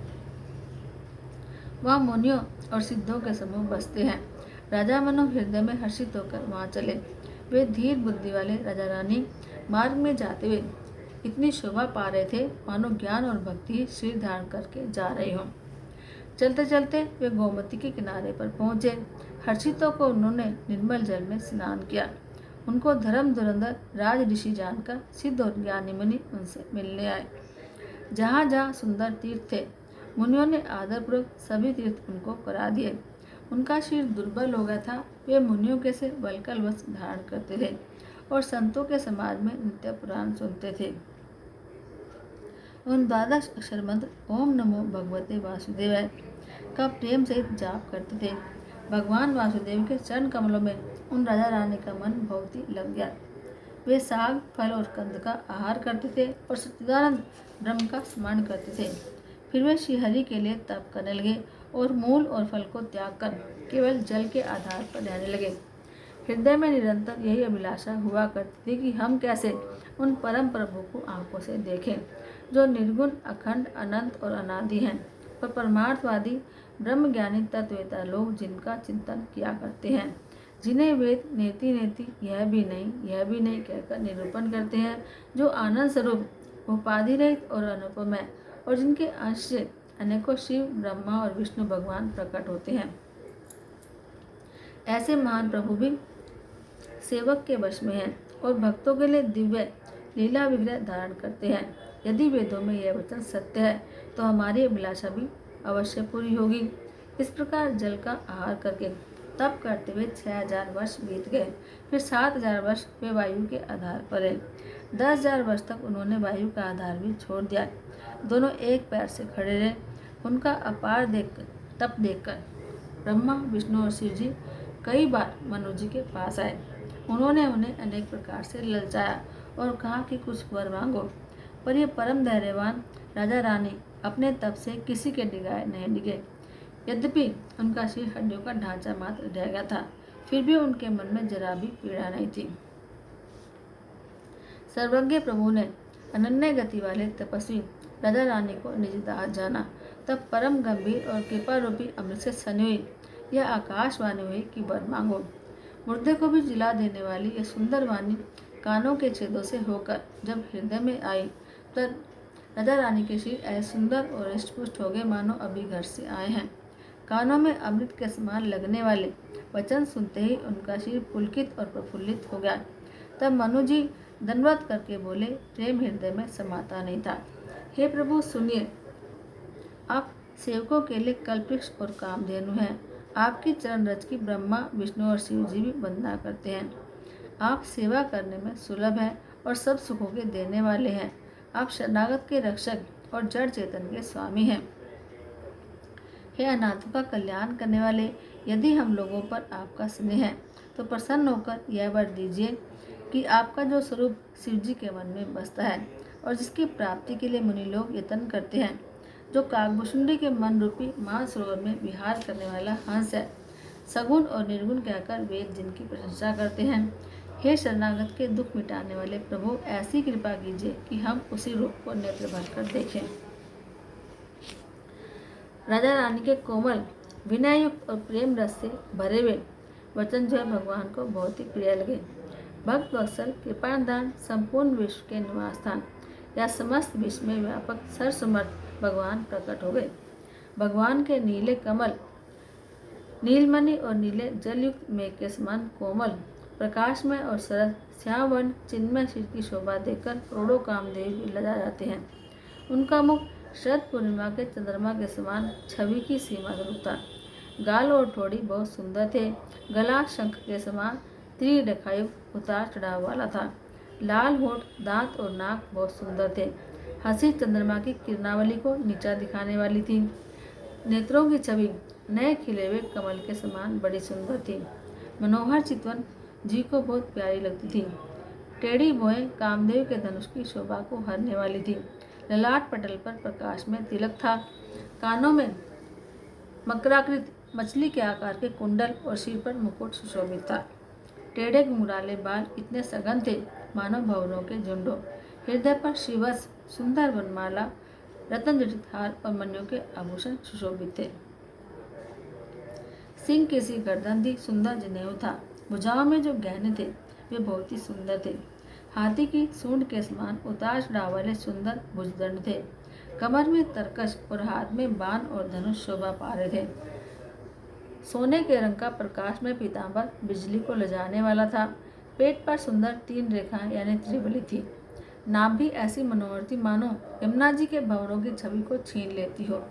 वहाँ मुनियों और सिद्धों के समूह बसते हैं। राजा मनु हृदय में हर्षित होकर वहाँ चले। वे धीर बुद्धि वाले राजा रानी मार्ग में जाते हुए इतनी शोभा पा रहे थे, मानो ज्ञान और भक्ति सिर धारण करके जा रहे हों। चलते चलते वे गोमती के किनारे पर पहुँचे। हर्षितों को उन्होंने निर्मल जल में स्नान किया उनको धर्म धुरंधर राज ऋषि जानकर सिद्ध और ज्ञानी मुनि उनसे मिलने आए। जहाँ जहाँ सुंदर तीर्थ थे, मुनियों ने आदरपूर्वक सभी तीर्थ उनको करा दिए। उनका शरीर दुर्बल हो गया था। वे मुनियों के से वल्कल वस्त्र धारण करते थे और संतों के समाज में नित्य पुराण सुनते थे। उन द्वादश अक्षर मंत्र ओम नमो भगवते वासुदेवाय का प्रेम सहित जाप करते थे। भगवान वासुदेव के चरण कमलों में उन राजा रानी का मन बहुत ही लग गया। वे साग, फल और कंद का आहार करते थे और सच्चिदानंद ब्रह्म का स्मरण करते थे। फिर वे श्रीहरि के लिए तप करने लगे और मूल और फल को त्याग कर केवल जल के आधार पर रहने लगे। हृदय में निरंतर यही अभिलाषा हुआ करती थी कि हम कैसे उन परम प्रभु को आंखों से देखें, जो निर्गुण, अखंड, अनंत और अनादि हैं, और परमार्थवादी ब्रह्मज्ञानी तत्ववेता लोग जिनका चिंतन किया करते हैं, जिन्हें वेद नेति नेति यह भी नहीं कहकर निरूपण करते हैं, जो आनंद स्वरूप, उपाधि रहित और अनुपम है, और जिनके अंश से अनेकों शिव, ब्रह्मा और विष्णु भगवान प्रकट होते हैं। ऐसे महान प्रभु भी सेवक के वश में हैं और भक्तों के लिए दिव्य लीला विग्रह धारण करते हैं। यदि वेदों में यह वचन सत्य है तो हमारी अभिलाषा भी अवश्य पूरी होगी। इस प्रकार जल का आहार करके तप करते हुए 6000 वर्ष बीत गए। फिर 7000 वर्ष वे वायु के आधार पर रहे। 10,000 वर्ष तक उन्होंने वायु का आधार भी छोड़ दिया। दोनों एक पैर से खड़े रहे। उनका अपार तप देखकर ब्रह्मा, विष्णु और शिव जी कई बार मनु जी के पास आए। उन्होंने उन्हें अनेक प्रकार से ललचाया और कहा कि कुछ वर मांगो, पर ये परम धैर्यवान राजा रानी अपने तप से किसी के डिगाए नहीं डिगे। यद्यपि उनका शरीर हड्डियों का ढांचा मात्र रह गया था, फिर भी उनके मन में जरा भी पीड़ा नहीं थी। सर्वज्ञ प्रभु ने अनन्य गति वाले तपस्वी राजा रानी को निज दास जाना। तब परम गंभीर और कृपा रूपी अमृत से सनी हुई यह आकाशवाणी हुई कि वर मांगो। मुर्दे को भी जिला देने वाली यह सुंदर वाणी कानों के छेदों से होकर जब हृदय में आई, तब राजा रानी के शरीर ऐसे सुंदर और हृष्टपुष्ट हो गए मानो अभी घर से आए हैं। कानों में अमृत के समान लगने वाले वचन सुनते ही उनका शरीर पुलकित और प्रफुल्लित हो गया। तब मनु जी दंडवत करके बोले, प्रेम हृदय में समाता नहीं था। हे प्रभु सुनिए, आप सेवकों के लिए कल्पवृक्ष और कामधेनु हैं। आपकी चरण रज की ब्रह्मा, विष्णु और शिव जी भी वंदना करते हैं। आप सेवा करने में सुलभ हैं और सब सुखों के देने वाले हैं। आप शरणागत के रक्षक और जड़ चेतन के स्वामी हैं। हे अनाथों का कल्याण करने वाले, यदि हम लोगों पर आपका स्नेह है तो प्रसन्न होकर यह वर दीजिए कि आपका जो स्वरूप शिव जी के मन में बसता है और जिसकी प्राप्ति के लिए मुनि लोग यत्न करते हैं, जो काकभुषुंडी के मन रूपी मानसरोवर में विहार करने वाला हंस है, सगुण और निर्गुण कहकर वेद जिनकी प्रशंसा करते हैं, हे शरणागत के दुख मिटाने वाले प्रभु, ऐसी कृपा कीजिए कि हम उसी रूप को नेत्र भर कर देखें। राजा रानी के कोमल, विनययुक्त और प्रेम रस से भरे हुए वचन जो है भगवान को बहुत ही प्रिय लगे। भक्त वत्सल, कृपादान, संपूर्ण विश्व के निवास स्थान या समस्त विश्व में व्यापक सर्वसमर्थ भगवान प्रकट हो गए। भगवान के नीले कमल, नीलमणि और नीले जलयुक्त मेघ के समान कोमल, प्रकाशमय और सरल श्याम वर्ण चिन्मय सिर की शोभा देखकर करोड़ों कामदेव भी लजा जाते हैं। उनका मुख शरद पूर्णिमा के चंद्रमा के समान छवि की सीमा स्वरूप था। गाल और ठोड़ी बहुत सुंदर थे। गला शंख के समान त्रिरेखायुक्त उतार चढ़ाव वाला था। लाल होठ, दांत और नाक बहुत सुंदर थे। हंसी चंद्रमा की किरणावली को नीचा दिखाने वाली थी। नेत्रों की छवि नए खिले हुए कमल के समान बड़ी सुंदर थी। मनोहर चितवन जी को बहुत प्यारी लगती थी। टेढ़ी भौहें कामदेव के धनुष की शोभा को हरने वाली थी। ललाट पटल पर प्रकाश में तिलक था। कानों में मकराकृत मछली के आकार के कुंडल और सिर पर मुकुट सुशोभित था। टेढ़े घुंघराले बाल इतने सघन थे मानो भंवरों के झुंडों। हृदय पर शिवस सुंदर वनमाला, रत्न जटित हार और मणियों के आभूषण सुशोभित थे। सिंह की सी गर्दन थी, सुंदर जनेऊ था। भुजाओं में जो गहने थे वे बहुत ही सुंदर थे। हाथी की सूंड के समान उतार चढ़ाव वाले सुंदर भुजदंड थे। कमर में तरकश और हाथ में बाण और धनुष शोभा पा रहे थे। सोने के रंग का प्रकाश में पीतांबर बिजली को लजाने वाला था। पेट पर सुंदर 3 रेखाएं यानी त्रिबली थी। नाभ भी ऐसी मनोहर थी मानो यमुना जी के भंवरों की छवि को छीन लेती हो,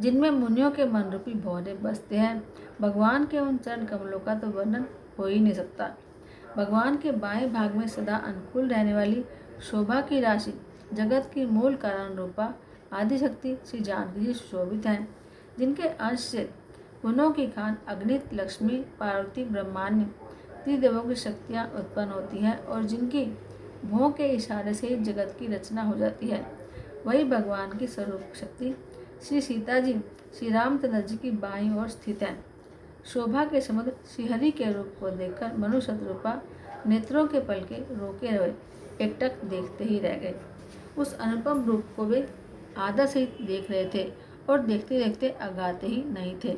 जिनमें मुनियों के मन रूपी भौरे बसते हैं। भगवान के उन चरण कमलों का तो वर्णन हो ही नहीं सकता। भगवान के बाएं भाग में सदा अनुकूल रहने वाली शोभा की राशि, जगत की मूल कारण रूपा आदिशक्ति श्री जानकी जी सुशोभित हैं, जिनके अंश से गुणों की खान अग्नित, लक्ष्मी, पार्वती, ब्रह्माण्य त्रिदेवों की शक्तियाँ उत्पन्न होती हैं और जिनकी भों के इशारे से जगत की रचना हो जाती है। वही भगवान की स्वरूप शक्ति श्री सीता जी श्री रामचंद्र जी की बाईं ओर स्थित है। शोभा के समुद्र श्रीहरि के रूप को देखकर मनुष्य शत्रुपा नेत्रों के पलके रोके रहे एकटक देखते ही रह गए। उस अनुपम रूप को वे आदर से देख रहे थे और देखते देखते अगाते ही नहीं थे।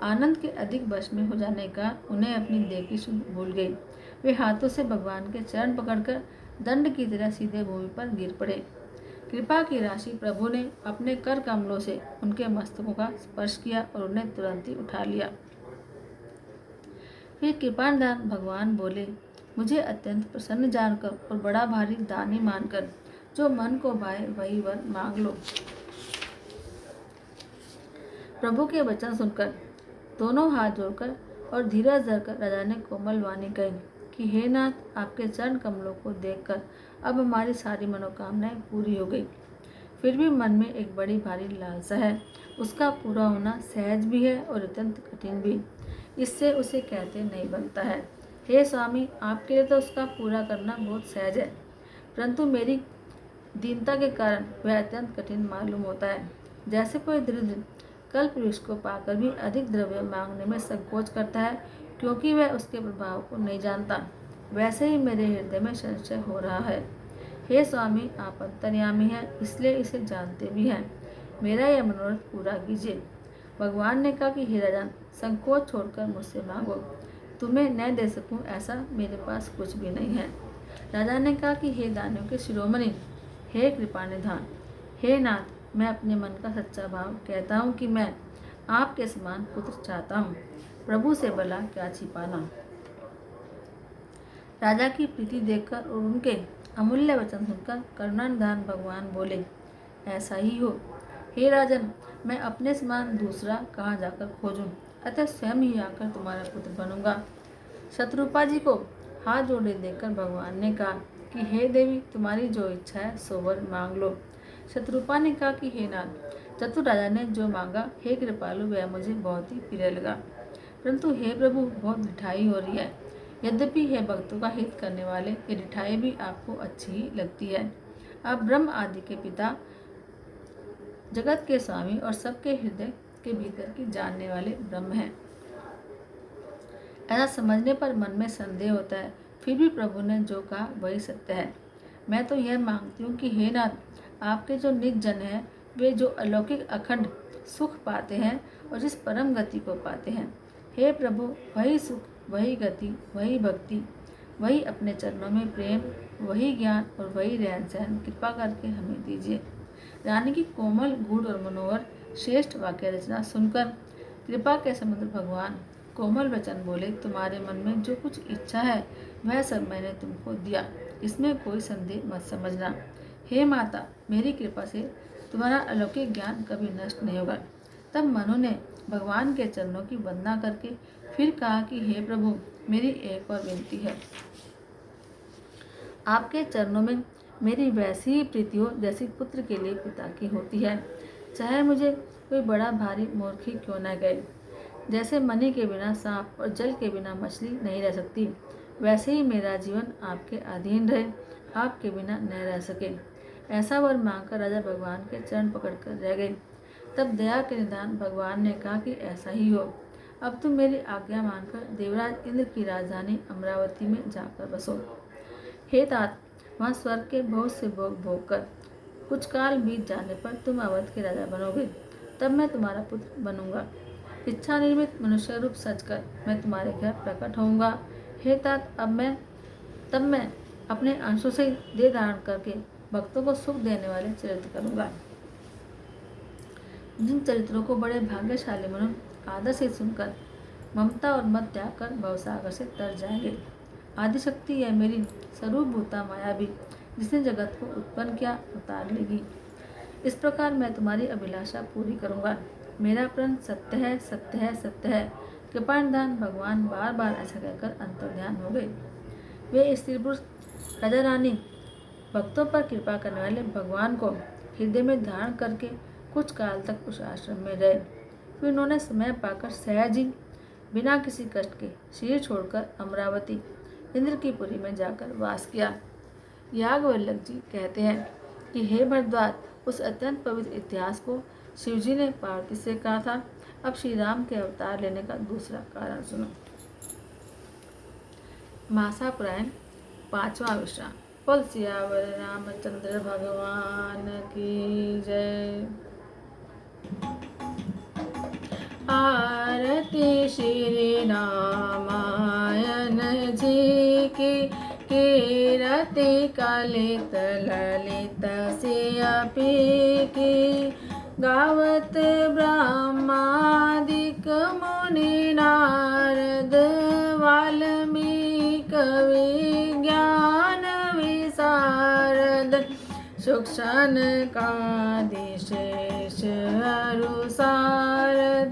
आनंद के अधिक वश में हो जाने का उन्हें अपनी देह की सुध भूल गई। वे हाथों से भगवान के चरण पकड़कर दंड की तरह सीधे भूमि पर गिर पड़े। कृपा की राशि प्रभु ने अपने कर कमलों से उनके मस्तकों का स्पर्श किया और उन्हें तुरंत ही उठा लिया। फिर कृपानिधान भगवान बोले, मुझे अत्यंत प्रसन्न जानकर और बड़ा भारी दानी मानकर जो मन को भाए वही वर मांग लो। प्रभु के वचन सुनकर दोनों हाथ जोड़कर और धीरज धरकर राजा ने कोमल वाणी कही कि हे नाथ, आपके चरण कमलों को देखकर अब हमारी सारी मनोकामनाएं पूरी हो गई। फिर भी मन में एक बड़ी भारी लालसा है, उसका पूरा होना सहज भी है और अत्यंत कठिन भी। इससे उसे कहते नहीं बनता है। हे स्वामी, आपके लिए तो उसका पूरा करना बहुत सहज है, परंतु मेरी दीनता के कारण वह अत्यंत कठिन मालूम होता है। जैसे कोई दरिद्र कल्प वृक्ष को पाकर भी अधिक द्रव्य मांगने में संकोच करता है क्योंकि वह उसके प्रभाव को नहीं जानता, वैसे ही मेरे हृदय में संशय हो रहा है। हे स्वामी, आप अंतर्यामी हैं, इसलिए इसे जानते भी हैं। मेरा यह मनोरथ पूरा कीजिए। भगवान ने कहा कि हे राजन, संकोच छोड़कर मुझसे मांगो, तुम्हें न दे सकूं ऐसा मेरे पास कुछ भी नहीं है। राजा ने कहा कि हे दानियों के शिरोमणि, हे कृपानिधान, हे नाथ, मैं अपने मन का सच्चा भाव कहता हूँ कि मैं आपके समान पुत्र चाहता हूँ। प्रभु से भला क्या छिपाना। राजा की प्रीति देखकर और उनके अमूल्य वचन सुनकर करुणानिधान भगवान बोले, ऐसा ही हो। हे राजन, मैं अपने समान दूसरा कहाँ जाकर खोजूं, अतः स्वयं ही आकर तुम्हारा पुत्र बनूंगा। शत्रुपा जी को हाथ जोड़े देखकर भगवान ने कहा कि हे देवी, तुम्हारी जो इच्छा है सो वर मांग लो। शत्रुपा ने कहा कि हे नाथ, चतुर राजा ने जो मांगा, हे कृपालु, वह मुझे बहुत ही प्रिय लगा, परंतु हे प्रभु, बहुत रिठाई हो रही है। यद्यपि हे भक्तों का हित करने वाले, ये रिठाई भी आपको अच्छी ही लगती है। आप ब्रह्म आदि के पिता, जगत के स्वामी और सबके हृदय के भीतर की जानने वाले ब्रह्म हैं। ऐसा समझने पर मन में संदेह होता है, फिर भी प्रभु ने जो कहा वही सत्य है। मैं तो यह मांगती हूँ कि हे नाथ, आपके जो निज जन हैं, वे जो अलौकिक अखंड सुख पाते हैं और जिस परम गति को पाते हैं, हे प्रभु, वही सुख, वही गति, वही भक्ति, वही अपने चरणों में प्रेम, वही ज्ञान और वही रहन सहन कृपा करके हमें दीजिए। रानी की कोमल, गूढ़ और मनोहर श्रेष्ठ वाक्य रचना सुनकर कृपा के समुद्र भगवान कोमल वचन बोले, तुम्हारे मन में जो कुछ इच्छा है वह सब मैंने तुमको दिया, इसमें कोई संदेह मत समझना। हे माता, मेरी कृपा से तुम्हारा अलौकिक ज्ञान कभी नष्ट नहीं होगा। तब मनु ने भगवान के चरणों की वंदना करके फिर कहा कि हे प्रभु, मेरी एक और विनती है। आपके चरणों में मेरी वैसी ही प्रीति हो जैसी पुत्र के लिए पिता की होती है, चाहे मुझे कोई बड़ा भारी मूर्ख ही क्यों न गए। जैसे मणि के बिना सांप और जल के बिना मछली नहीं रह सकती, वैसे ही मेरा जीवन आपके अधीन रहे, आपके बिना न रह सके। ऐसा वर मांगकर राजा भगवान के चरण पकड़कर रह गए। तब दया के निधान भगवान ने कहा कि ऐसा ही हो। अब तुम मेरी आज्ञा मानकर देवराज इंद्र की राजधानी अमरावती में जाकर बसो। हे तात, वहाँ स्वर्ग के बहुत से भोग भोग कर कुछ काल बीत जाने पर तुम अवध के राजा बनोगे, तब मैं तुम्हारा पुत्र बनूंगा। इच्छा निर्मित मनुष्य रूप सजकर मैं तुम्हारे घर प्रकट होऊंगा। हे तात, तब मैं अपने अंशों से देह धारण करके भक्तों को सुख देने वाले चरित्र करूंगा। जिन चरित्रों को बड़े भाग्यशाली मनुष्य आदर से सुनकर ममता और मत त्याग कर भवसागर से तर जाएंगे। आदिशक्ति यह मेरी स्वरूपभूता माया भी, जिसने जगत को उत्पन्न किया, उतार लेगी। इस प्रकार मैं तुम्हारी अभिलाषा पूरी करूंगा। मेरा प्रण सत्य है, सत्य है, सत्य है। कृपानिधान भगवान बार बार ऐसा कहकर अंतर्ध्यान हो गए। वे स्त्री पुरुष राजा रानी भक्तों पर कृपा करने वाले भगवान को हृदय में धारण करके कुछ काल तक उस आश्रम में रहे। फिर उन्होंने समय पाकर सहज ही बिना किसी कष्ट के शरीर छोड़कर अमरावती इंद्र की पुरी में जाकर वास किया। याज्ञवल्क्य जी कहते हैं कि हे भरद्वाज, उस अत्यंत पवित्र इतिहास को शिवजी ने पार्वती से कहा था। अब श्री राम के अवतार लेने का दूसरा कारण सुनो। मासापरायण 5वां विश्राम। बोल सियावर रामचंद्र भगवान की जय। आरती श्री रामायण जी की, कीरति कलित ललित सियपी की। गावत ब्रह्मादिक मुनि नारद, वाल्मीकि विज्ञान विशारद। सुक्षन कादिशेष अरु सारद,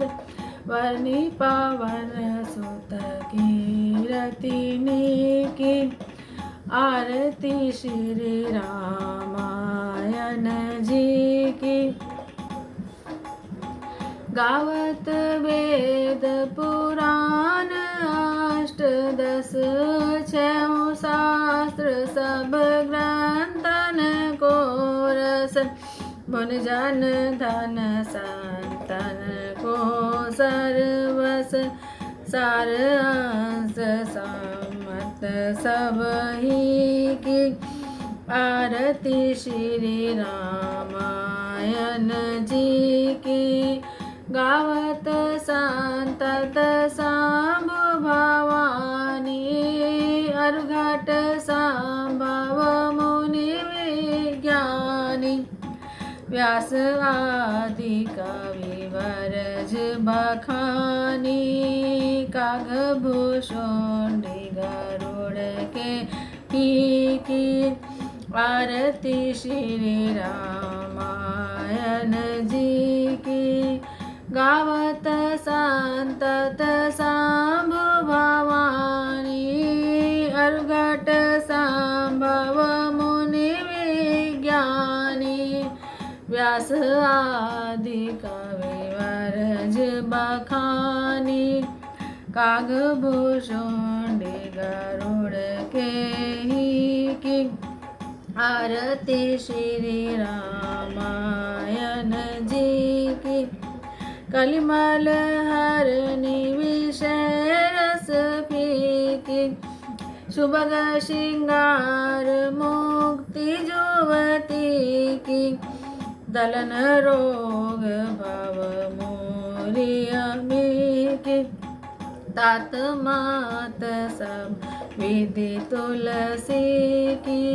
वर्णि पवन सुत कीरति की। आरती श्री रामायण जी की। गावत वेद पुराण अष्टदश, छह शास्त्र सब ग्रंथन को रस। मुन जन धन संतन को सर्वस, सार अंश सम्मत सब ही की। आरती श्री रामायण जी की। गावत संतत सांब भवानी, अर्घट संभव मुनि विज्ञानी। व्यास आदि कवि वरज बखानी, कागभूषण गरुड़ के की। आरती श्री रामायण जी की। गावत संतत सांब भवानी, अर्घट संभव मुनि विज्ञानी। व्यास आदि कवि वरज बखानी, कागभूषण गरुड़ के की। आरती श्री रामायण जी की। कलिमल हरनि विषय रस फीकी, सुभग श्रृंगार मुक्ति जुवती की। दलन रोग भव मोरियमी की। तात मात सब विधि तुलसी की।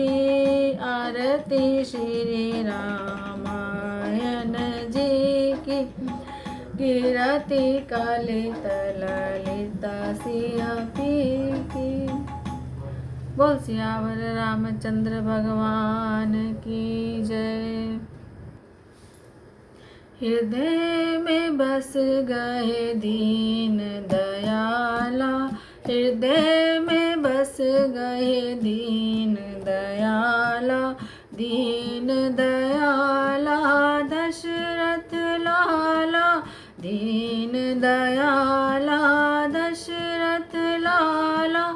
आरती श्री रामायण जी की। कीरति कलित ललित सियपी की। बोल सियावर रामचंद्र भगवान की जय। हृदय में बस गए दीन दयाला, हृदय में बस गए दीन दयाला। दीन दयाला दशरथ लाला, दीन दयाला दशरथ लाला।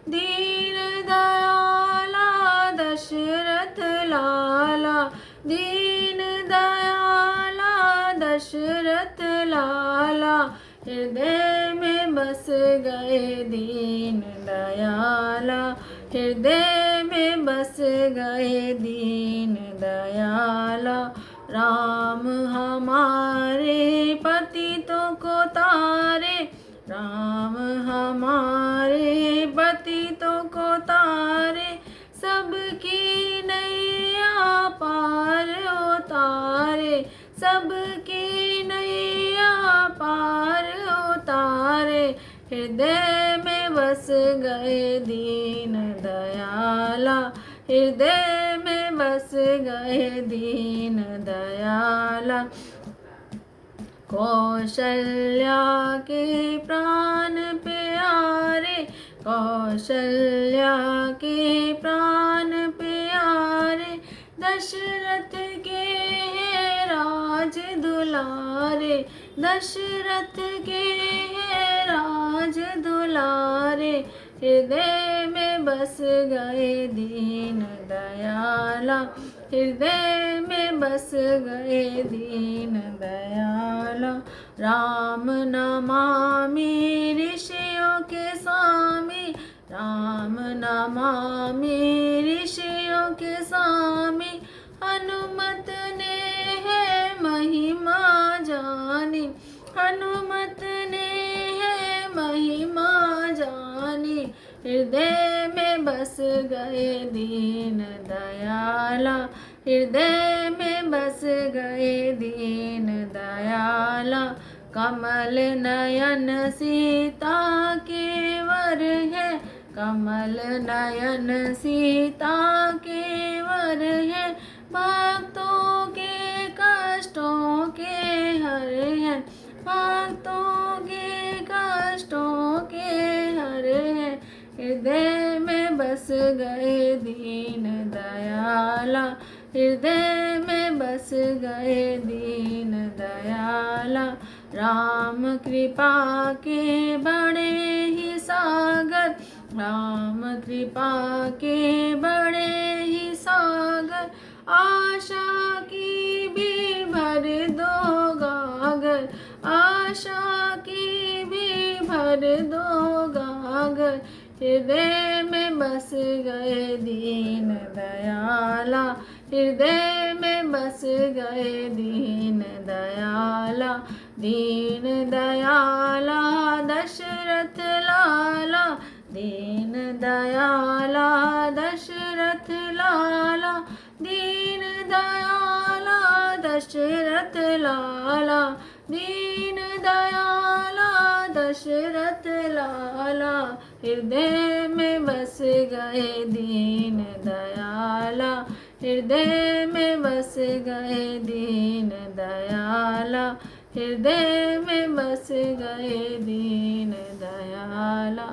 दीन दयाला दशरथ लाला, दीन दयाला दशरथ लाला। हृदय में बस गए दीन दयाला, हृदय में बस गए दीन दयाला। राम हमारे पतितों को तारे, राम हमारे पतितों को तारे। सबकी नैया पार उतारे, सबकी नैया पार उतारे। हृदय में बस गए दीन दयाला, हृदय में बस गए दीन दयाला। कौशल्या के प्राण प्यारे, कौशल्या के प्राण प्यारे, दशरथ के हैं राज दुलारे, दशरथ के हैं राज दुलारे। हृदय में बस गए दीन दयाला, हृदय में बस गए दीन दयाला। राम नमामि ऋषियों के स्वामी, राम नमामि ऋषियों के स्वामी। हनुमत ने है महिमा जानी, हनुमत ने है महिमा जानी। हृदय में बस गए दीन दयाला, हृदय में बस गए दीन दयाला। कमल नयन सीता के वर है, कमल नयन सीता के वर है। भक्तों के कष्टों के हर है, भक्तों के कष्टों के हर है। हृदय में बस गए दीन दयाला, हृदय में बस गए दीन दयाला। राम कृपा के बड़े ही सागर, राम कृपा के बड़े ही सागर। आशा की भी भर दो गागर, आशा की भी भर दो गागर। हृदय में बस गए दीन दयाला, हृदय में बस गए दीन दयाला। दीन दयाला दशरथ लाला, दीन दयाला दशरथ लाला, दीन दयाला दशरथ लाला, दीन दयाला दशरथ लाला। हृदय में बस गए दीन दयाला, हृदय में बस गए दीन दयाला, हृदय में बस गए दीन दयाला।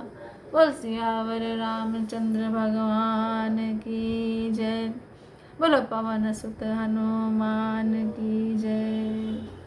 बोल सियावर रामचंद्र भगवान की जय, बोलो पवन सुत हनुमान की जय।